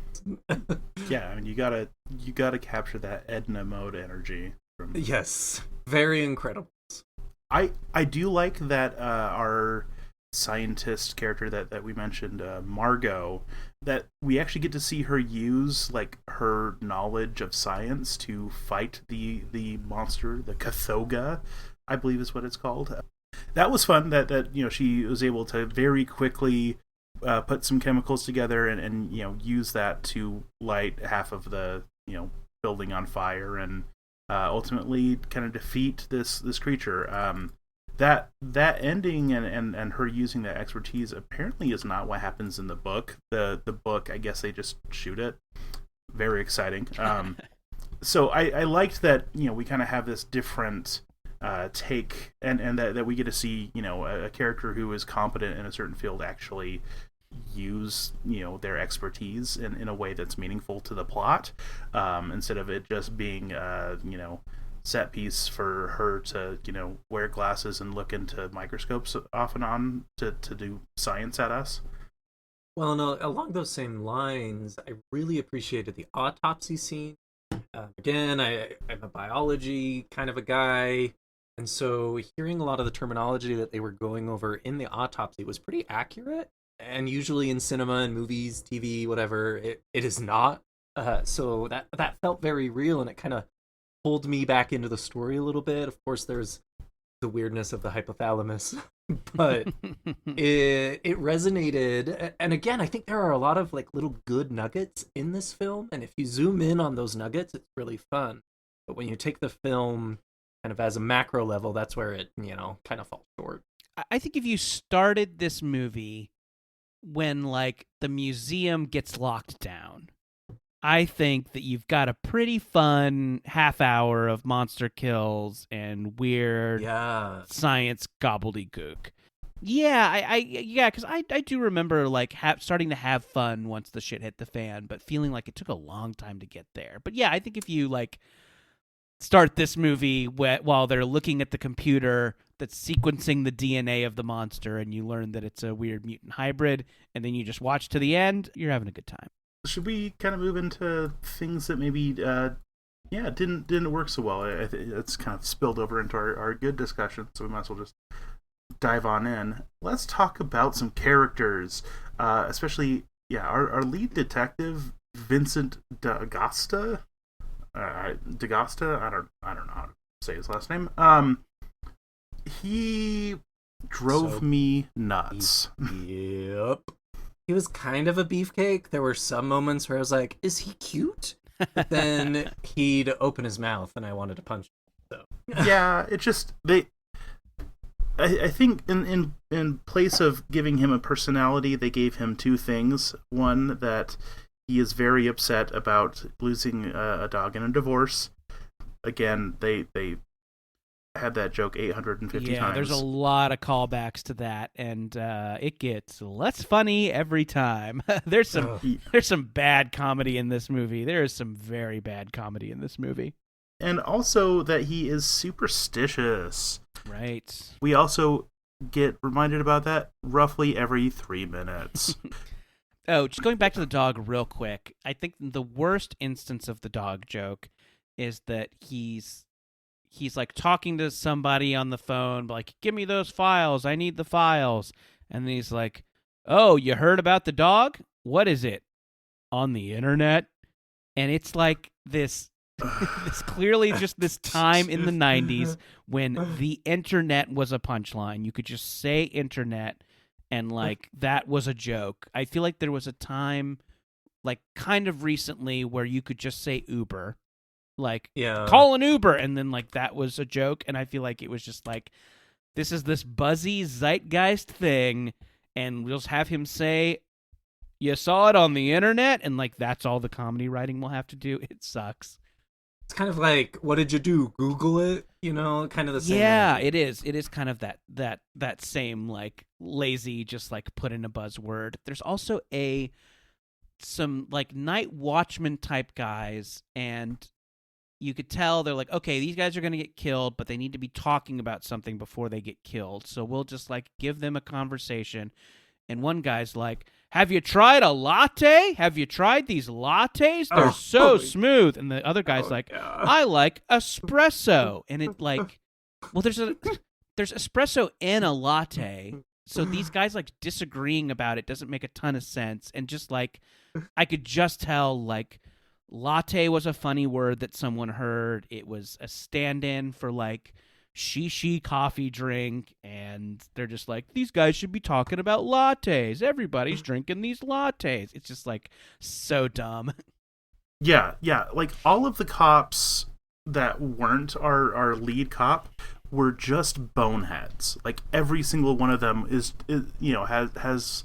S2: Yeah, I mean you gotta capture that Edna mode energy.
S3: Yes, very incredible.
S2: I do like that our scientist character that we mentioned, Margot, that we actually get to see her use like her knowledge of science to fight the monster, the Cathoga, I believe is what it's called. That was fun that she was able to very quickly put some chemicals together and use that to light half of the building on fire and ultimately kind of defeat this creature. That ending and her using that expertise apparently is not what happens in the book. The book, I guess they just shoot it. Very exciting. So I liked that we kind of have this different take and that we get to see a character who is competent in a certain field actually use their expertise in a way that's meaningful to the plot, instead of it just being set piece for her to wear glasses and look into microscopes off and on to do science at us.
S3: Well, no, along those same lines, I really appreciated the autopsy scene. Again, I'm a biology kind of a guy, and so hearing a lot of the terminology that they were going over in the autopsy was pretty accurate. And usually in cinema and movies, TV, whatever, it is not. So that felt very real, and it kind of pulled me back into the story a little bit. Of course, there's the weirdness of the hypothalamus, but it resonated. And again, I think there are a lot of like little good nuggets in this film, and if you zoom in on those nuggets, it's really fun. But when you take the film kind of as a macro level, that's where it kind of falls short.
S4: I think if you started this movie when like the museum gets locked down, I think that you've got a pretty fun half hour of monster kills and weird science gobbledygook. Because I do remember like starting to have fun once the shit hit the fan, but feeling like it took a long time to get there. But yeah, I think if you like start this movie while they're looking at the computer that's sequencing the DNA of the monster and you learn that it's a weird mutant hybrid, and then you just watch to the end, you're having a good time.
S2: Should we kind of move into things that maybe didn't work so well? I think it's kind of spilled over into our good discussion, so we might as well just dive on in. Let's talk about some characters, especially our lead detective, Vincent D'Agosta. I don't know how to say his last name. He drove me nuts.
S3: Yep. He was kind of a beefcake. There were some moments where I was like, is he cute? But then he'd open his mouth and I wanted to punch him. So.
S2: Yeah, it just I think in place of giving him a personality, they gave him two things. One, that He is very upset about losing a dog in a divorce. Again, they had that joke 850 times.
S4: Yeah, there's a lot of callbacks to that, and it gets less funny every time. There's some bad comedy in this movie. There is some very bad comedy in this movie.
S2: And also that he is superstitious.
S4: Right.
S2: We also get reminded about that roughly every 3 minutes.
S4: Oh, just going back to the dog real quick. I think the worst instance of the dog joke is that he's like talking to somebody on the phone, like, give me those files. I need the files. And then he's like, oh, you heard about the dog? What is it? On the internet? And it's like this clearly just this time in the 90s when the internet was a punchline. You could just say internet and like that was a joke. I feel like there was a time like kind of recently where you could just say Uber. Like, call an Uber, and then like that was a joke, and I feel like it was just like, this is this buzzy zeitgeist thing, and we'll just have him say, you saw it on the internet, and like that's all the comedy writing will have to do. It sucks.
S3: It's kind of like, what did you do? Google it? You know, kind of the same.
S4: Yeah, it is. It is kind of that same like lazy, just like put in a buzzword. There's also some like night watchman type guys, and you could tell they're like, okay, these guys are going to get killed, but they need to be talking about something before they get killed. So we'll just like give them a conversation. And one guy's like, have you tried a latte? Have you tried these lattes? They're so smooth. And the other guy's like, I like espresso. And it like, well, there's espresso in a latte. So these guys like disagreeing about it doesn't make a ton of sense. And just like, I could just tell like, latte was a funny word that someone heard. It was a stand-in for like she coffee drink, and they're just like, these guys should be talking about lattes. Everybody's drinking these lattes. It's just like so dumb.
S2: Yeah. Like all of the cops that weren't our lead cop were just boneheads. Like every single one of them is has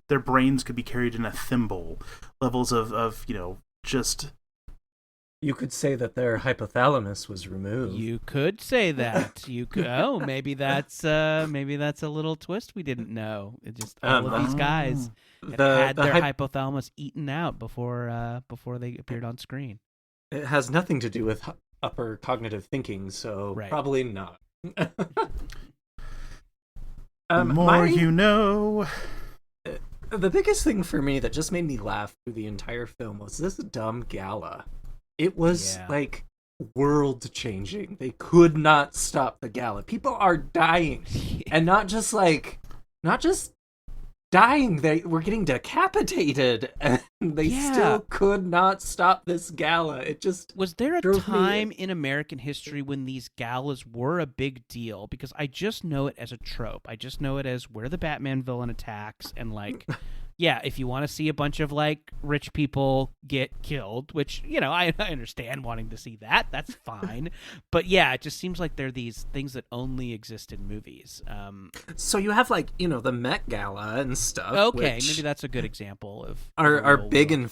S2: their brains could be carried in a thimble. Levels of just.
S3: You could say that their hypothalamus was removed.
S4: You could say that. You could. Oh, maybe that's a little twist we didn't know. It just all of these guys had their hypothalamus eaten out before they appeared on screen.
S3: It has nothing to do with upper cognitive thinking, so probably not.
S2: The more you know.
S3: The biggest thing for me that just made me laugh through the entire film was this dumb gala. It was like world changing. They could not stop the gala. People are dying. And not just dying, they were getting decapitated, and they still could not stop this gala. It just
S4: was there a time in American history when these galas were a big deal? Because I just know it as a trope. I just know it as where the Batman villain attacks, and like, yeah, if you want to see a bunch of like rich people get killed, which I understand wanting to see that. That's fine, but yeah, it just seems like they're these things that only exist in movies.
S3: So you have like the Met Gala and stuff.
S4: Okay, maybe that's a good example of
S3: are big and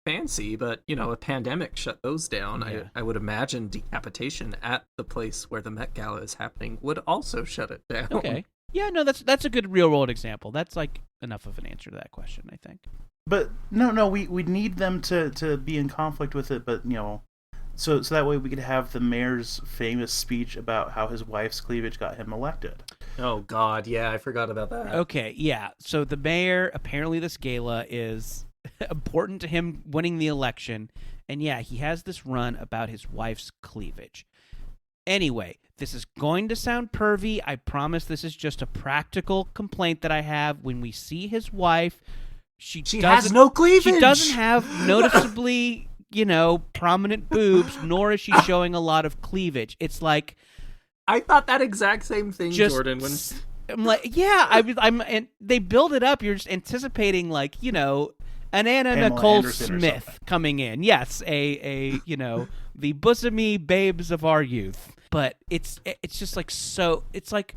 S3: fancy, but a pandemic shut those down. Yeah. I would imagine decapitation at the place where the Met Gala is happening would also shut it down.
S4: Okay. Yeah, no, that's a good real world example. That's like enough of an answer to that question, I think.
S2: But no, we need them to be in conflict with it, but so that way we could have the mayor's famous speech about how his wife's cleavage got him elected.
S3: Oh God, yeah, I forgot about that.
S4: Okay, yeah. So the mayor, apparently this gala is important to him winning the election, and yeah, he has this run about his wife's cleavage. Anyway, this is going to sound pervy. I promise this is just a practical complaint that I have. When we see his wife, she
S3: has no cleavage.
S4: She doesn't have noticeably, prominent boobs, nor is she showing a lot of cleavage. It's like,
S3: I thought that exact same thing, Jordan. When
S4: I'm like, yeah, I'm, and they build it up. You're just anticipating, like, an Anna
S2: Pamela
S4: Nicole
S2: Anderson
S4: Smith coming in. Yes, a the bosomy babes of our youth. But it's just like so. It's like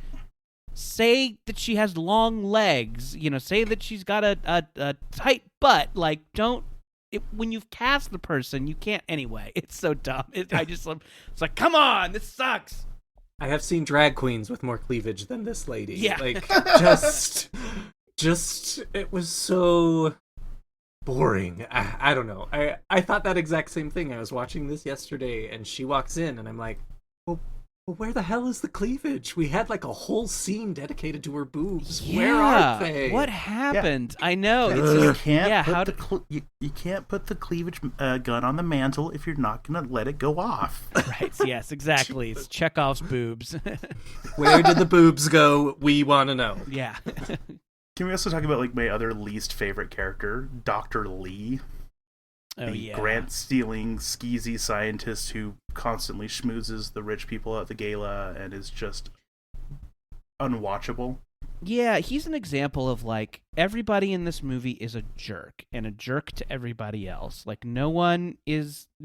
S4: say that she has long legs, say that she's got a tight butt. Like, don't. When you've cast the person, you can't anyway. It's so dumb. It's like, come on, this sucks.
S3: I have seen drag queens with more cleavage than this lady.
S4: Yeah.
S3: Like, just it was so boring. I don't know. I thought that exact same thing. I was watching this yesterday, and she walks in, and I'm like, well, where the hell is the cleavage? We had like a whole scene dedicated to her boobs.
S4: Yeah.
S3: Where are they?
S4: What happened? Yeah. I know.
S2: You can't put the cleavage gun on the mantle if you're not going to let it go off.
S4: Right. Yes, exactly. It's Chekhov's boobs.
S3: Where did the boobs go? We want to know.
S4: Yeah.
S2: Can we also talk about like my other least favorite character, Dr. Lee? The grant-stealing, skeezy scientist who constantly schmoozes the rich people at the gala and is just unwatchable.
S4: Yeah, he's an example of, like, everybody in this movie is a jerk, and a jerk to everybody else. Like, no one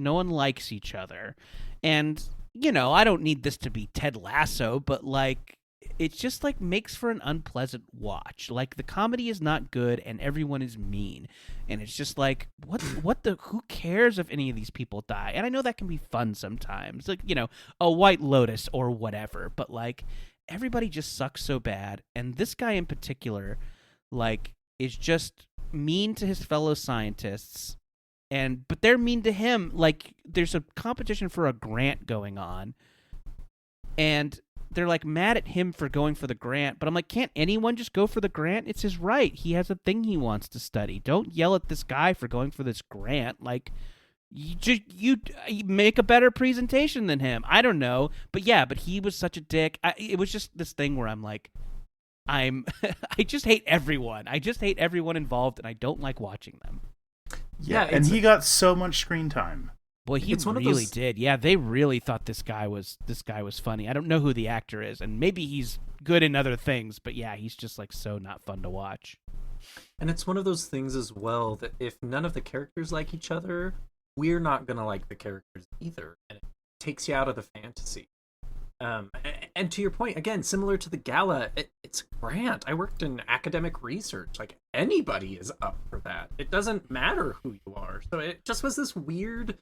S4: likes each other. And, I don't need this to be Ted Lasso, but, like, it just, like, makes for an unpleasant watch. Like, the comedy is not good, and everyone is mean. And it's just like, who cares if any of these people die? And I know that can be fun sometimes. Like, a White Lotus or whatever. But, like, everybody just sucks so bad. And this guy in particular, like, is just mean to his fellow scientists. But they're mean to him. Like, there's a competition for a grant going on. And they're like mad at him for going for the grant, but I'm like, can't anyone just go for the grant? It's his right. He has a thing he wants to study. Don't yell at this guy for going for this grant. Like, you make a better presentation than him. I don't know, but he was such a dick. It was just this thing where I'm like, I just hate everyone. I just hate everyone involved, and I don't like watching them.
S2: Yeah, and he got so much screen time.
S4: Boy, he really did. Yeah, they really thought this guy was funny. I don't know who the actor is, and maybe he's good in other things, but yeah, he's just like so not fun to watch.
S3: And it's one of those things as well that if none of the characters like each other, we're not gonna like the characters either, and it takes you out of the fantasy. And to your point, again, similar to the gala, it's a grant. I worked in academic research. Like, anybody is up for that. It doesn't matter who you are. So it just was this weird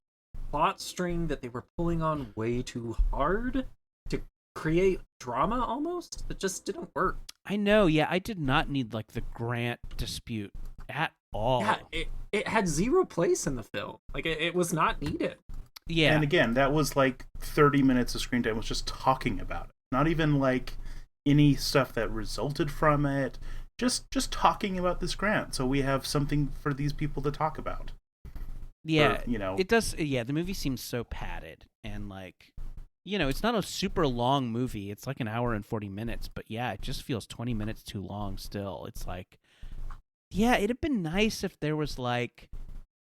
S3: plot string that they were pulling on way too hard to create drama almost that just didn't work.
S4: I know. Yeah, I did not need like the grant dispute at all.
S3: Yeah, it had zero place in the film. Like, it was not needed.
S4: Yeah.
S2: And again, that was like 30 minutes of screen time was just talking about it. Not even like any stuff that resulted from it. Just talking about this grant. So we have something for these people to talk about.
S4: Yeah.
S2: Or,
S4: it does. Yeah. The movie seems so padded and like, it's not a super long movie. It's like an hour and 40 minutes, but yeah, it just feels 20 minutes too long still. It's like, yeah, it'd have been nice if there was like,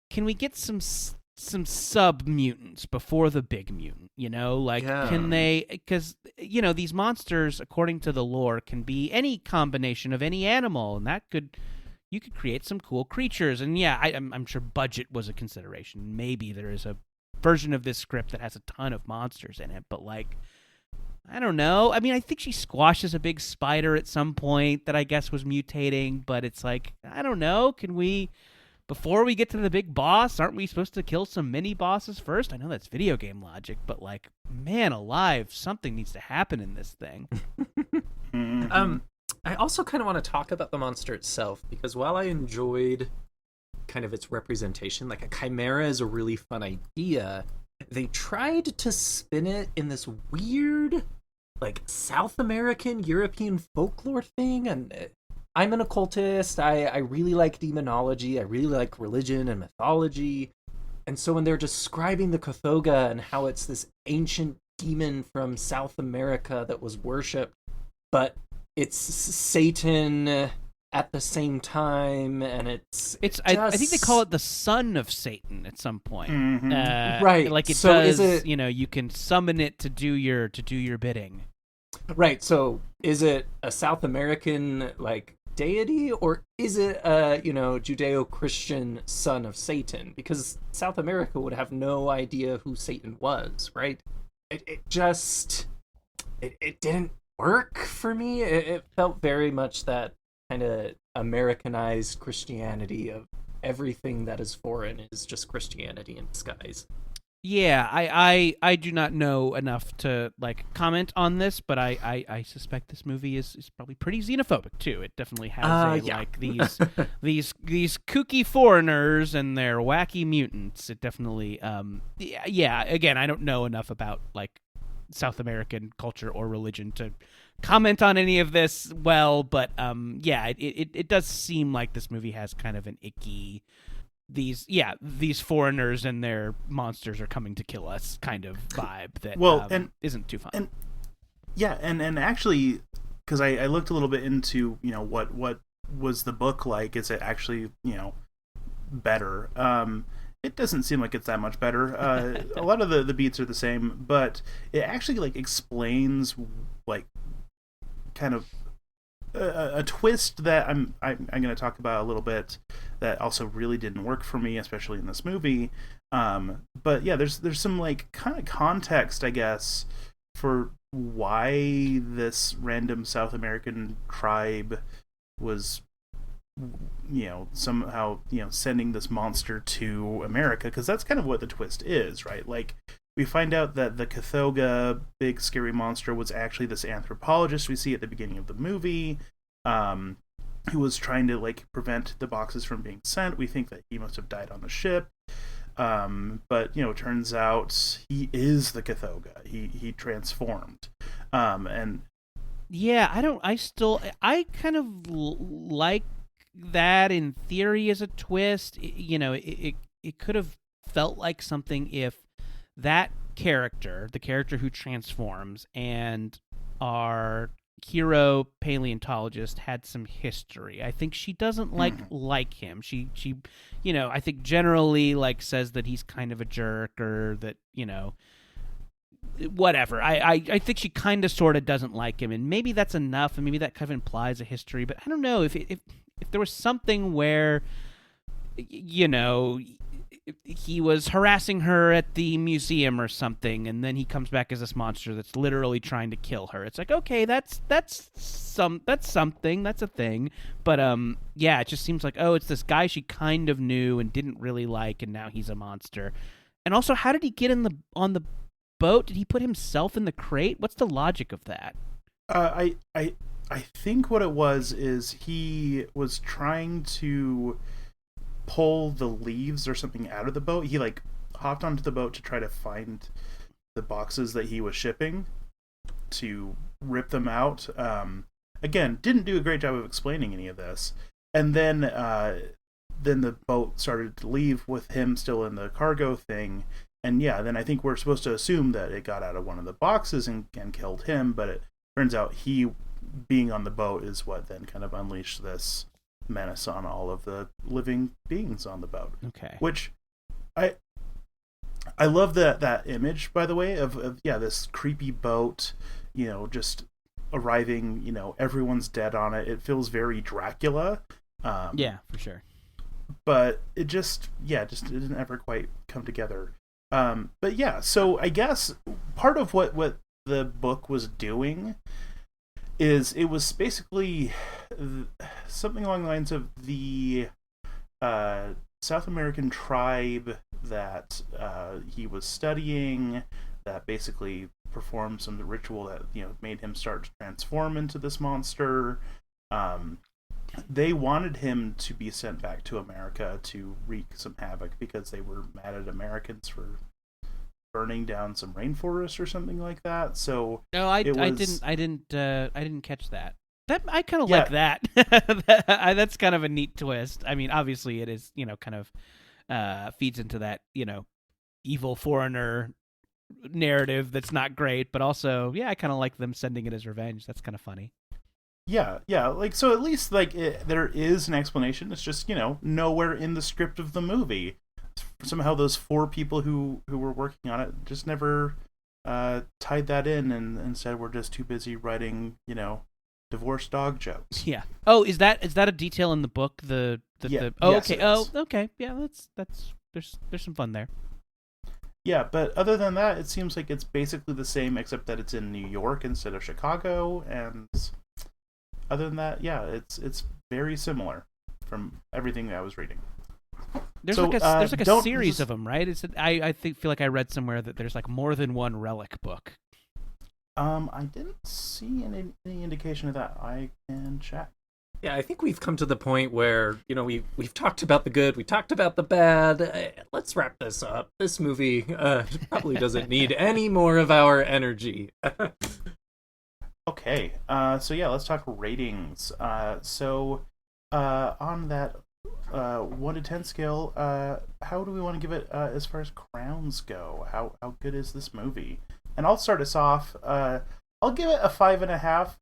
S4: can we get some sub mutants before the big mutant, Can they, because these monsters according to the lore can be any combination of any animal, and you could create some cool creatures. And yeah, I'm sure budget was a consideration. Maybe there is a version of this script that has a ton of monsters in it, but like, I don't know. I mean, I think she squashes a big spider at some point that I guess was mutating, but it's like, I don't know, can we, before we get to the big boss, aren't we supposed to kill some mini bosses first? I know that's video game logic, but like, man alive, something needs to happen in this thing.
S3: I also kind of want to talk about the monster itself, because while I enjoyed kind of its representation, like a chimera is a really fun idea, they tried to spin it in this weird, like, South American, European folklore thing, and I'm an occultist, I really like demonology, I really like religion and mythology, and so when they're describing the Kothoga and how it's this ancient demon from South America that was worshipped, but it's Satan at the same time, and it's
S4: I think they call it the son of Satan at some point.
S3: Mm-hmm. Right.
S4: Like it
S3: so
S4: does,
S3: is it,
S4: you can summon it to do your bidding.
S3: Right. So is it a South American like deity, or is it a Judeo-Christian son of Satan? Because South America would have no idea who Satan was, right? It didn't work for me. It felt very much that kind of Americanized Christianity of everything that is foreign is just Christianity in disguise.
S4: Yeah, I do not know enough to like comment on this, but I suspect this movie is probably pretty xenophobic too. It definitely has like these these kooky foreigners and their wacky mutants. It definitely yeah. Again, I don't know enough about like South American culture or religion to comment on any of this well, but yeah, it does seem like this movie has kind of an icky these foreigners and their monsters are coming to kill us kind of vibe that and isn't too fun.
S2: And actually, because I looked a little bit into what was the book like. Is it actually better? It doesn't seem like it's that much better. A lot of the beats are the same, but it actually like explains like kind of a twist that I'm going to talk about a little bit that also really didn't work for me, especially in this movie. But yeah, there's some like kind of context, I guess, for why this random South American tribe was somehow sending this monster to America, because that's kind of what the twist is, right? Like, we find out that the Cathoga big scary monster was actually this anthropologist we see at the beginning of the movie, who was trying to like prevent the boxes from being sent. We think that he must have died on the ship, but turns out he is the Cathoga. He transformed, and
S4: yeah, I kind of like that in theory as a twist. It could have felt like something if that character, the character who transforms, and our hero paleontologist had some history. I think she doesn't like him. She I think generally like says that he's kind of a jerk, or that whatever. I think she kind of sort of doesn't like him, and maybe that's enough, and maybe that kind of implies a history. But I don't know if there was something where he was harassing her at the museum or something, and then he comes back as this monster that's literally trying to kill her. It's like, okay, that's something, that's a thing. But yeah, it just seems like, oh, it's this guy she kind of knew and didn't really like, and now he's a monster. And also, how did he get on the boat? Did he put himself in the crate? What's the logic of that?
S2: I think what it was is he was trying to pull the leaves or something out of the boat. He like hopped onto the boat to try to find the boxes that he was shipping, to rip them out. Again, didn't do a great job of explaining any of this. And then the boat started to leave with him still in the cargo thing. And yeah, then I think we're supposed to assume that it got out of one of the boxes and killed him, but it turns out he being on the boat is what then kind of unleashed this menace on all of the living beings on the boat.
S4: Okay.
S2: Which I love that image, by the way, of this creepy boat, just arriving, everyone's dead on it. It feels very Dracula.
S4: Yeah, for sure.
S2: But it just didn't ever quite come together. But yeah, so I guess part of what the book was doing is it was basically something along the lines of the South American tribe that he was studying, that basically performed some ritual that made him start to transform into this monster. They wanted him to be sent back to America to wreak some havoc because they were mad at Americans for burning down some rainforest or something like that. So
S4: no, I didn't catch that. I kind of like that. That's kind of a neat twist. I mean, obviously it is, kind of feeds into that, evil foreigner narrative that's not great, but also, yeah, I kind of like them sending it as revenge. That's kind of funny.
S2: Yeah, like, so at least like there is an explanation. It's just nowhere in the script of the movie. Somehow those 4 people who were working on it just never tied that in, and said we're just too busy writing divorce dog jokes.
S4: Yeah. Oh, is that a detail in the book?
S2: Yeah.
S4: Oh,
S2: yes,
S4: okay. Oh, okay. Yeah, that's there's some fun there.
S2: Yeah, but other than that, it seems like it's basically the same, except that it's in New York instead of Chicago. And other than that, yeah, it's very similar from everything that I was reading.
S4: There's
S2: So,
S4: like a series
S2: just-
S4: of them, right? Feel like I read somewhere that there's like more than one Relic book.
S2: I didn't see any indication of that. I can check.
S3: Yeah, I think we've come to the point where, we've talked about the good, we talked about the bad. Let's wrap this up. This movie probably doesn't need any more of our energy.
S2: Okay, so yeah, let's talk ratings. On that 1 to 10 scale, how do we want to give it as far as crowns go? How good is this movie? And I'll start us off. I'll give it a 5.5.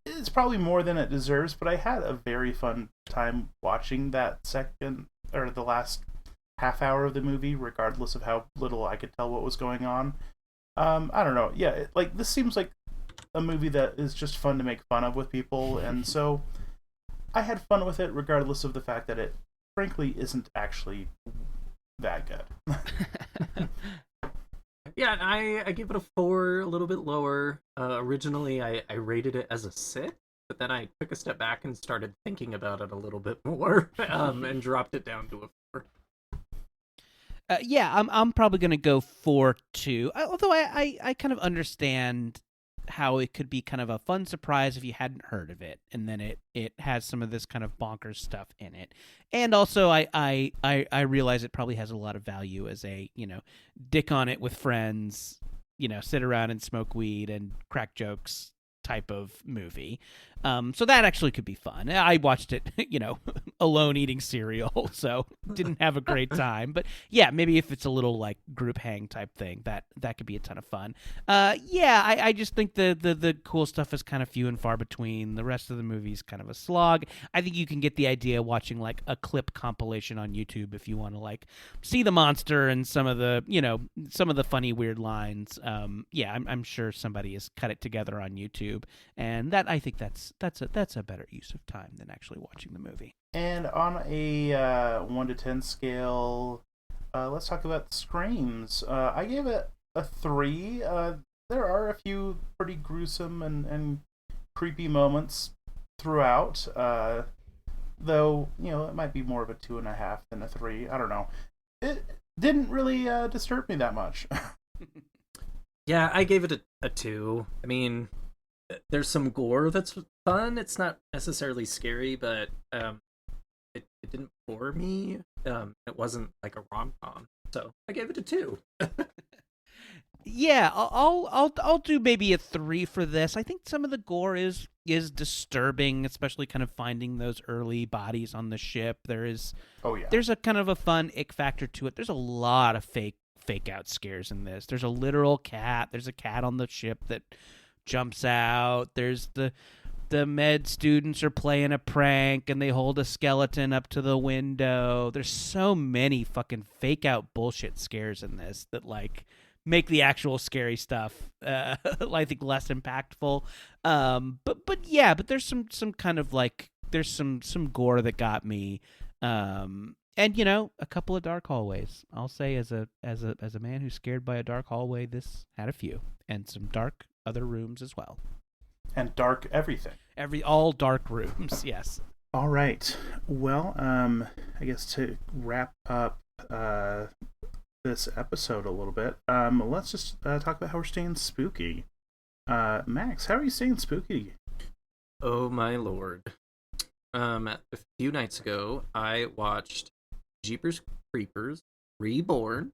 S2: It's probably more than it deserves, but I had a very fun time watching that the last half hour of the movie, regardless of how little I could tell what was going on. I don't know. Yeah, this seems like a movie that is just fun to make fun of with people, and so I had fun with it, regardless of the fact that it, frankly, isn't actually that good.
S3: Yeah, I gave it a 4, a little bit lower. Originally, I rated it as a 6, but then I took a step back and started thinking about it a little bit more, and dropped it down to a 4.
S4: Yeah, I'm probably gonna go 4 too. Although I kind of understand how it could be kind of a fun surprise if you hadn't heard of it, and then it has some of this kind of bonkers stuff in it. And also I realize it probably has a lot of value as a, dick on it with friends, sit around and smoke weed and crack jokes type of movie. So that actually could be fun. I watched it, alone eating cereal, so didn't have a great time. But yeah, maybe if it's a little like group hang type thing, that could be a ton of fun. I just think the cool stuff is kind of few and far between. The rest of the movie is kind of a slog. I think you can get the idea watching like a clip compilation on YouTube if you want to like see the monster and some of the funny weird lines. I'm sure somebody has cut it together on YouTube, and that I think that's a better use of time than actually watching the movie.
S2: And on a 1 to 10 scale, let's talk about screams. I gave it a 3. There are a few pretty gruesome and creepy moments throughout, though, it might be more of a 2.5 than a 3. I don't know. It didn't really disturb me that much.
S3: Yeah, I gave it a 2. I mean, there's some gore that's fun. It's not necessarily scary, but it didn't bore me. It wasn't like a rom-com, so I gave it a 2.
S4: Yeah, I'll do maybe a 3 for this. I think some of the gore is disturbing, especially kind of finding those early bodies on the ship. There's a kind of a fun ick factor to it. There's a lot of fake out scares in this. There's a literal cat. There's a cat on the ship that jumps out. There's the med students are playing a prank and they hold a skeleton up to the window. There's so many fucking fake out bullshit scares in this that like make the actual scary stuff I think less impactful. But there's some kind of like there's some gore that got me. And a couple of dark hallways. I'll say as a man who's scared by a dark hallway, this had a few, and some dark other rooms as well.
S2: And dark everything.
S4: All dark rooms, yes.
S2: All right. Well, I guess to wrap up this episode a little bit, let's just talk about how we're staying spooky. Max, how are you staying spooky?
S3: Oh my lord. A few nights ago, I watched Jeepers Creepers Reborn.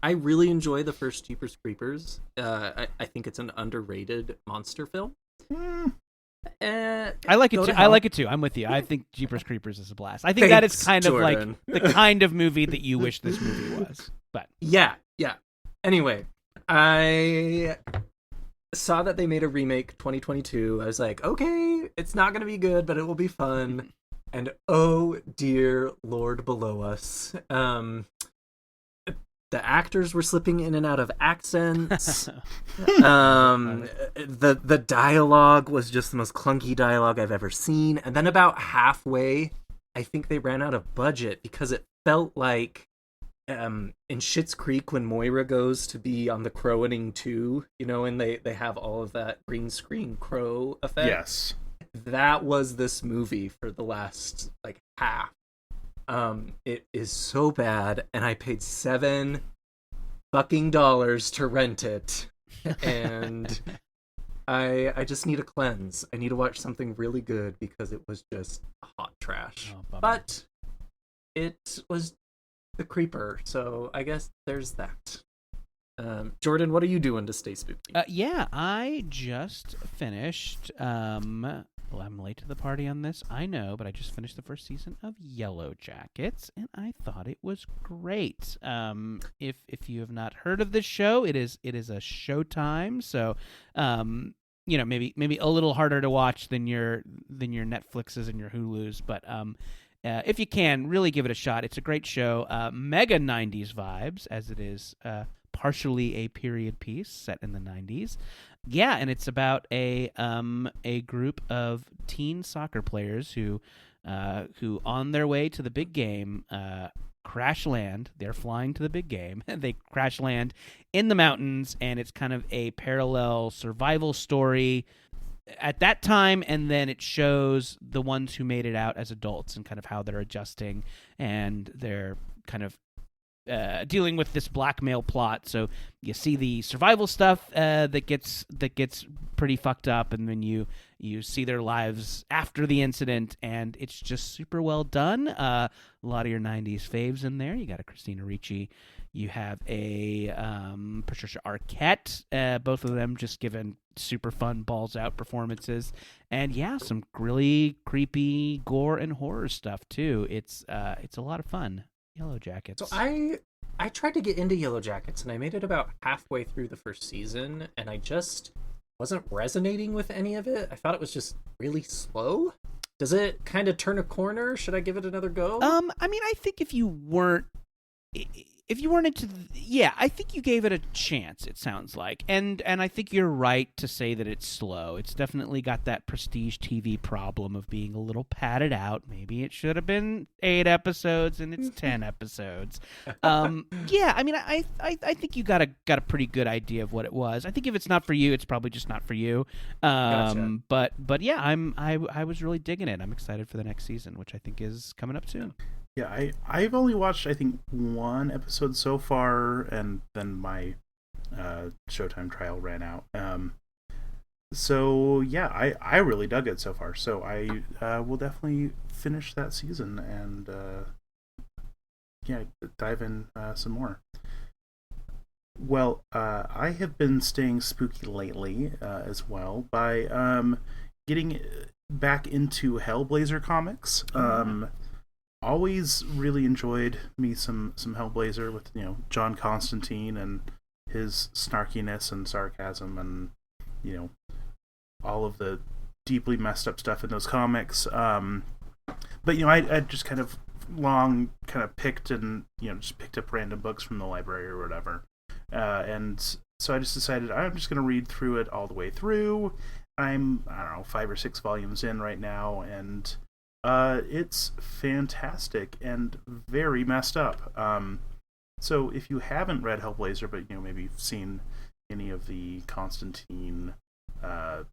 S3: I really enjoy the first Jeepers Creepers. I think it's an underrated monster film.
S4: I like it too. I like it too. I'm with you. I think Jeepers Creepers is a blast. I think that is kind
S3: Jordan.
S4: of like the kind of movie that you wish this movie was. But
S3: yeah. Anyway, I saw that they made a remake 2022. I was like, okay, it's not going to be good, but it will be fun. And oh dear Lord below us. The actors were slipping in and out of accents. The dialogue was just the most clunky dialogue I've ever seen. And then about halfway, I think they ran out of budget because it felt like in Schitt's Creek when Moira goes to be on the Crowaning 2, and they have all of that green screen crow effect.
S2: Yes.
S3: That was this movie for the last half. It is so bad, and I paid $7 to rent it, and I just need a cleanse. I need to watch something really good because it was just hot trash. But it was The Creeper, so I guess there's that. Jordan, what are you doing to stay spooky?
S4: Yeah, I just finished. Well, I'm late to the party on this, I know, but I just finished the first season of Yellow Jackets, and I thought it was great. If you have not heard of this show, it is a Showtime, so maybe a little harder to watch than your Netflixes and your Hulus, but if you can, really give it a shot. It's a great show. Mega 90s vibes, as it is partially a period piece set in the 90s. Yeah, and it's about a group of teen soccer players who on their way to the big game crash land. They're flying to the big game. They crash land in the mountains, and it's kind of a parallel survival story at that time, and then it shows the ones who made it out as adults and kind of how they're adjusting, and they're kind of dealing with this blackmail plot. So you see the survival stuff that gets pretty fucked up, and then you see their lives after the incident, and it's just super well done. A lot of your 90s faves in there. You got a Christina Ricci. You have a Patricia Arquette. Both of them just given super fun balls out performances, and yeah, some really creepy gore and horror stuff too. It's a lot of fun. Yellow Jackets.
S3: So I tried to get into Yellow Jackets, and I made it about halfway through the first season, and I just wasn't resonating with any of it. I thought it was just really slow. Does it kind of turn a corner? Should I give it another go?
S4: I mean, I think if you weren't into, I think you gave it a chance, it sounds like. And I think you're right to say that it's slow. It's definitely got that prestige TV problem of being a little padded out. Maybe it should have been 8 episodes and it's 10 episodes. Yeah, I mean, I think you got a pretty good idea of what it was. I think if it's not for you, it's probably just not for you.
S3: Gotcha.
S4: But yeah, I was really digging it. I'm excited for the next season, which I think is coming up soon.
S2: Yeah, I've only watched, I think, 1 episode so far, and then my Showtime trial ran out. So, yeah, I really dug it so far. So I will definitely finish that season and, dive in some more. Well, I have been staying spooky lately as well by getting back into Hellblazer comics. Always really enjoyed me some Hellblazer with John Constantine and his snarkiness and sarcasm and all of the deeply messed up stuff in those comics. But I just kind of picked and just picked up random books from the library or whatever, and so I just decided I'm just going to read through it all the way through. I don't know, 5 or 6 volumes in right now, and it's fantastic and very messed up. So if you haven't read Hellblazer, but maybe you've seen any of the Constantine, the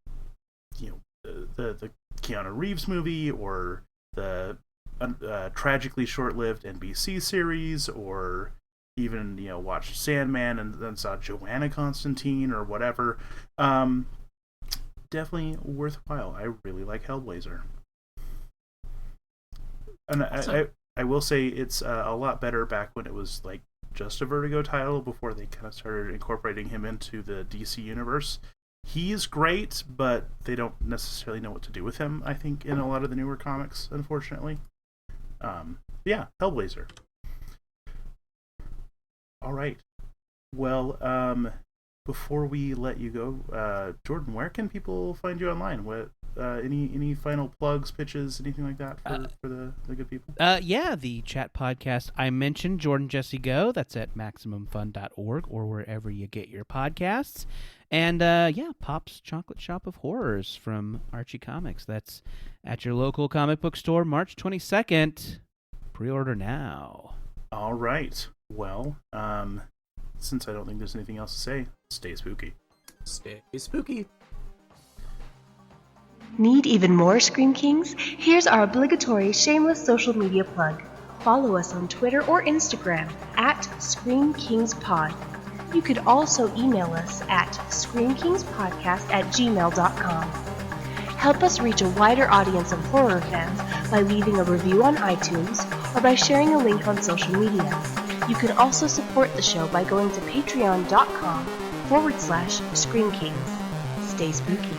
S2: Keanu Reeves movie, or the tragically short-lived NBC series, or even watched Sandman and then saw Joanna Constantine or whatever, definitely worthwhile. I really like Hellblazer. And awesome. I will say it's a lot better back when it was like just a Vertigo title before they kind of started incorporating him into the DC universe. He's great, but they don't necessarily know what to do with him, I think, in a lot of the newer comics, unfortunately. Yeah, Hellblazer. All right. Well, before we let you go, Jordan, where can people find you online? What any final plugs, pitches, anything like that for the good people?
S4: Yeah, the chat podcast I mentioned, Jordan Jesse Go. That's at MaximumFun.org or wherever you get your podcasts. And Pop's Chocolate Shop of Horrors from Archie Comics. That's at your local comic book store, March 22nd. Pre-order now.
S2: All right. Well, since I don't think there's anything else to say, stay spooky.
S3: Stay spooky.
S8: Need even more Scream Kings? Here's our obligatory shameless social media plug. Follow us on Twitter or Instagram at Scream Kings Pod. You could also email us at screamkingspodcast@gmail.com. Help us reach a wider audience of horror fans by leaving a review on iTunes or by sharing a link on social media. You can also support the show by going to patreon.com/Scream Kings. Stay spooky.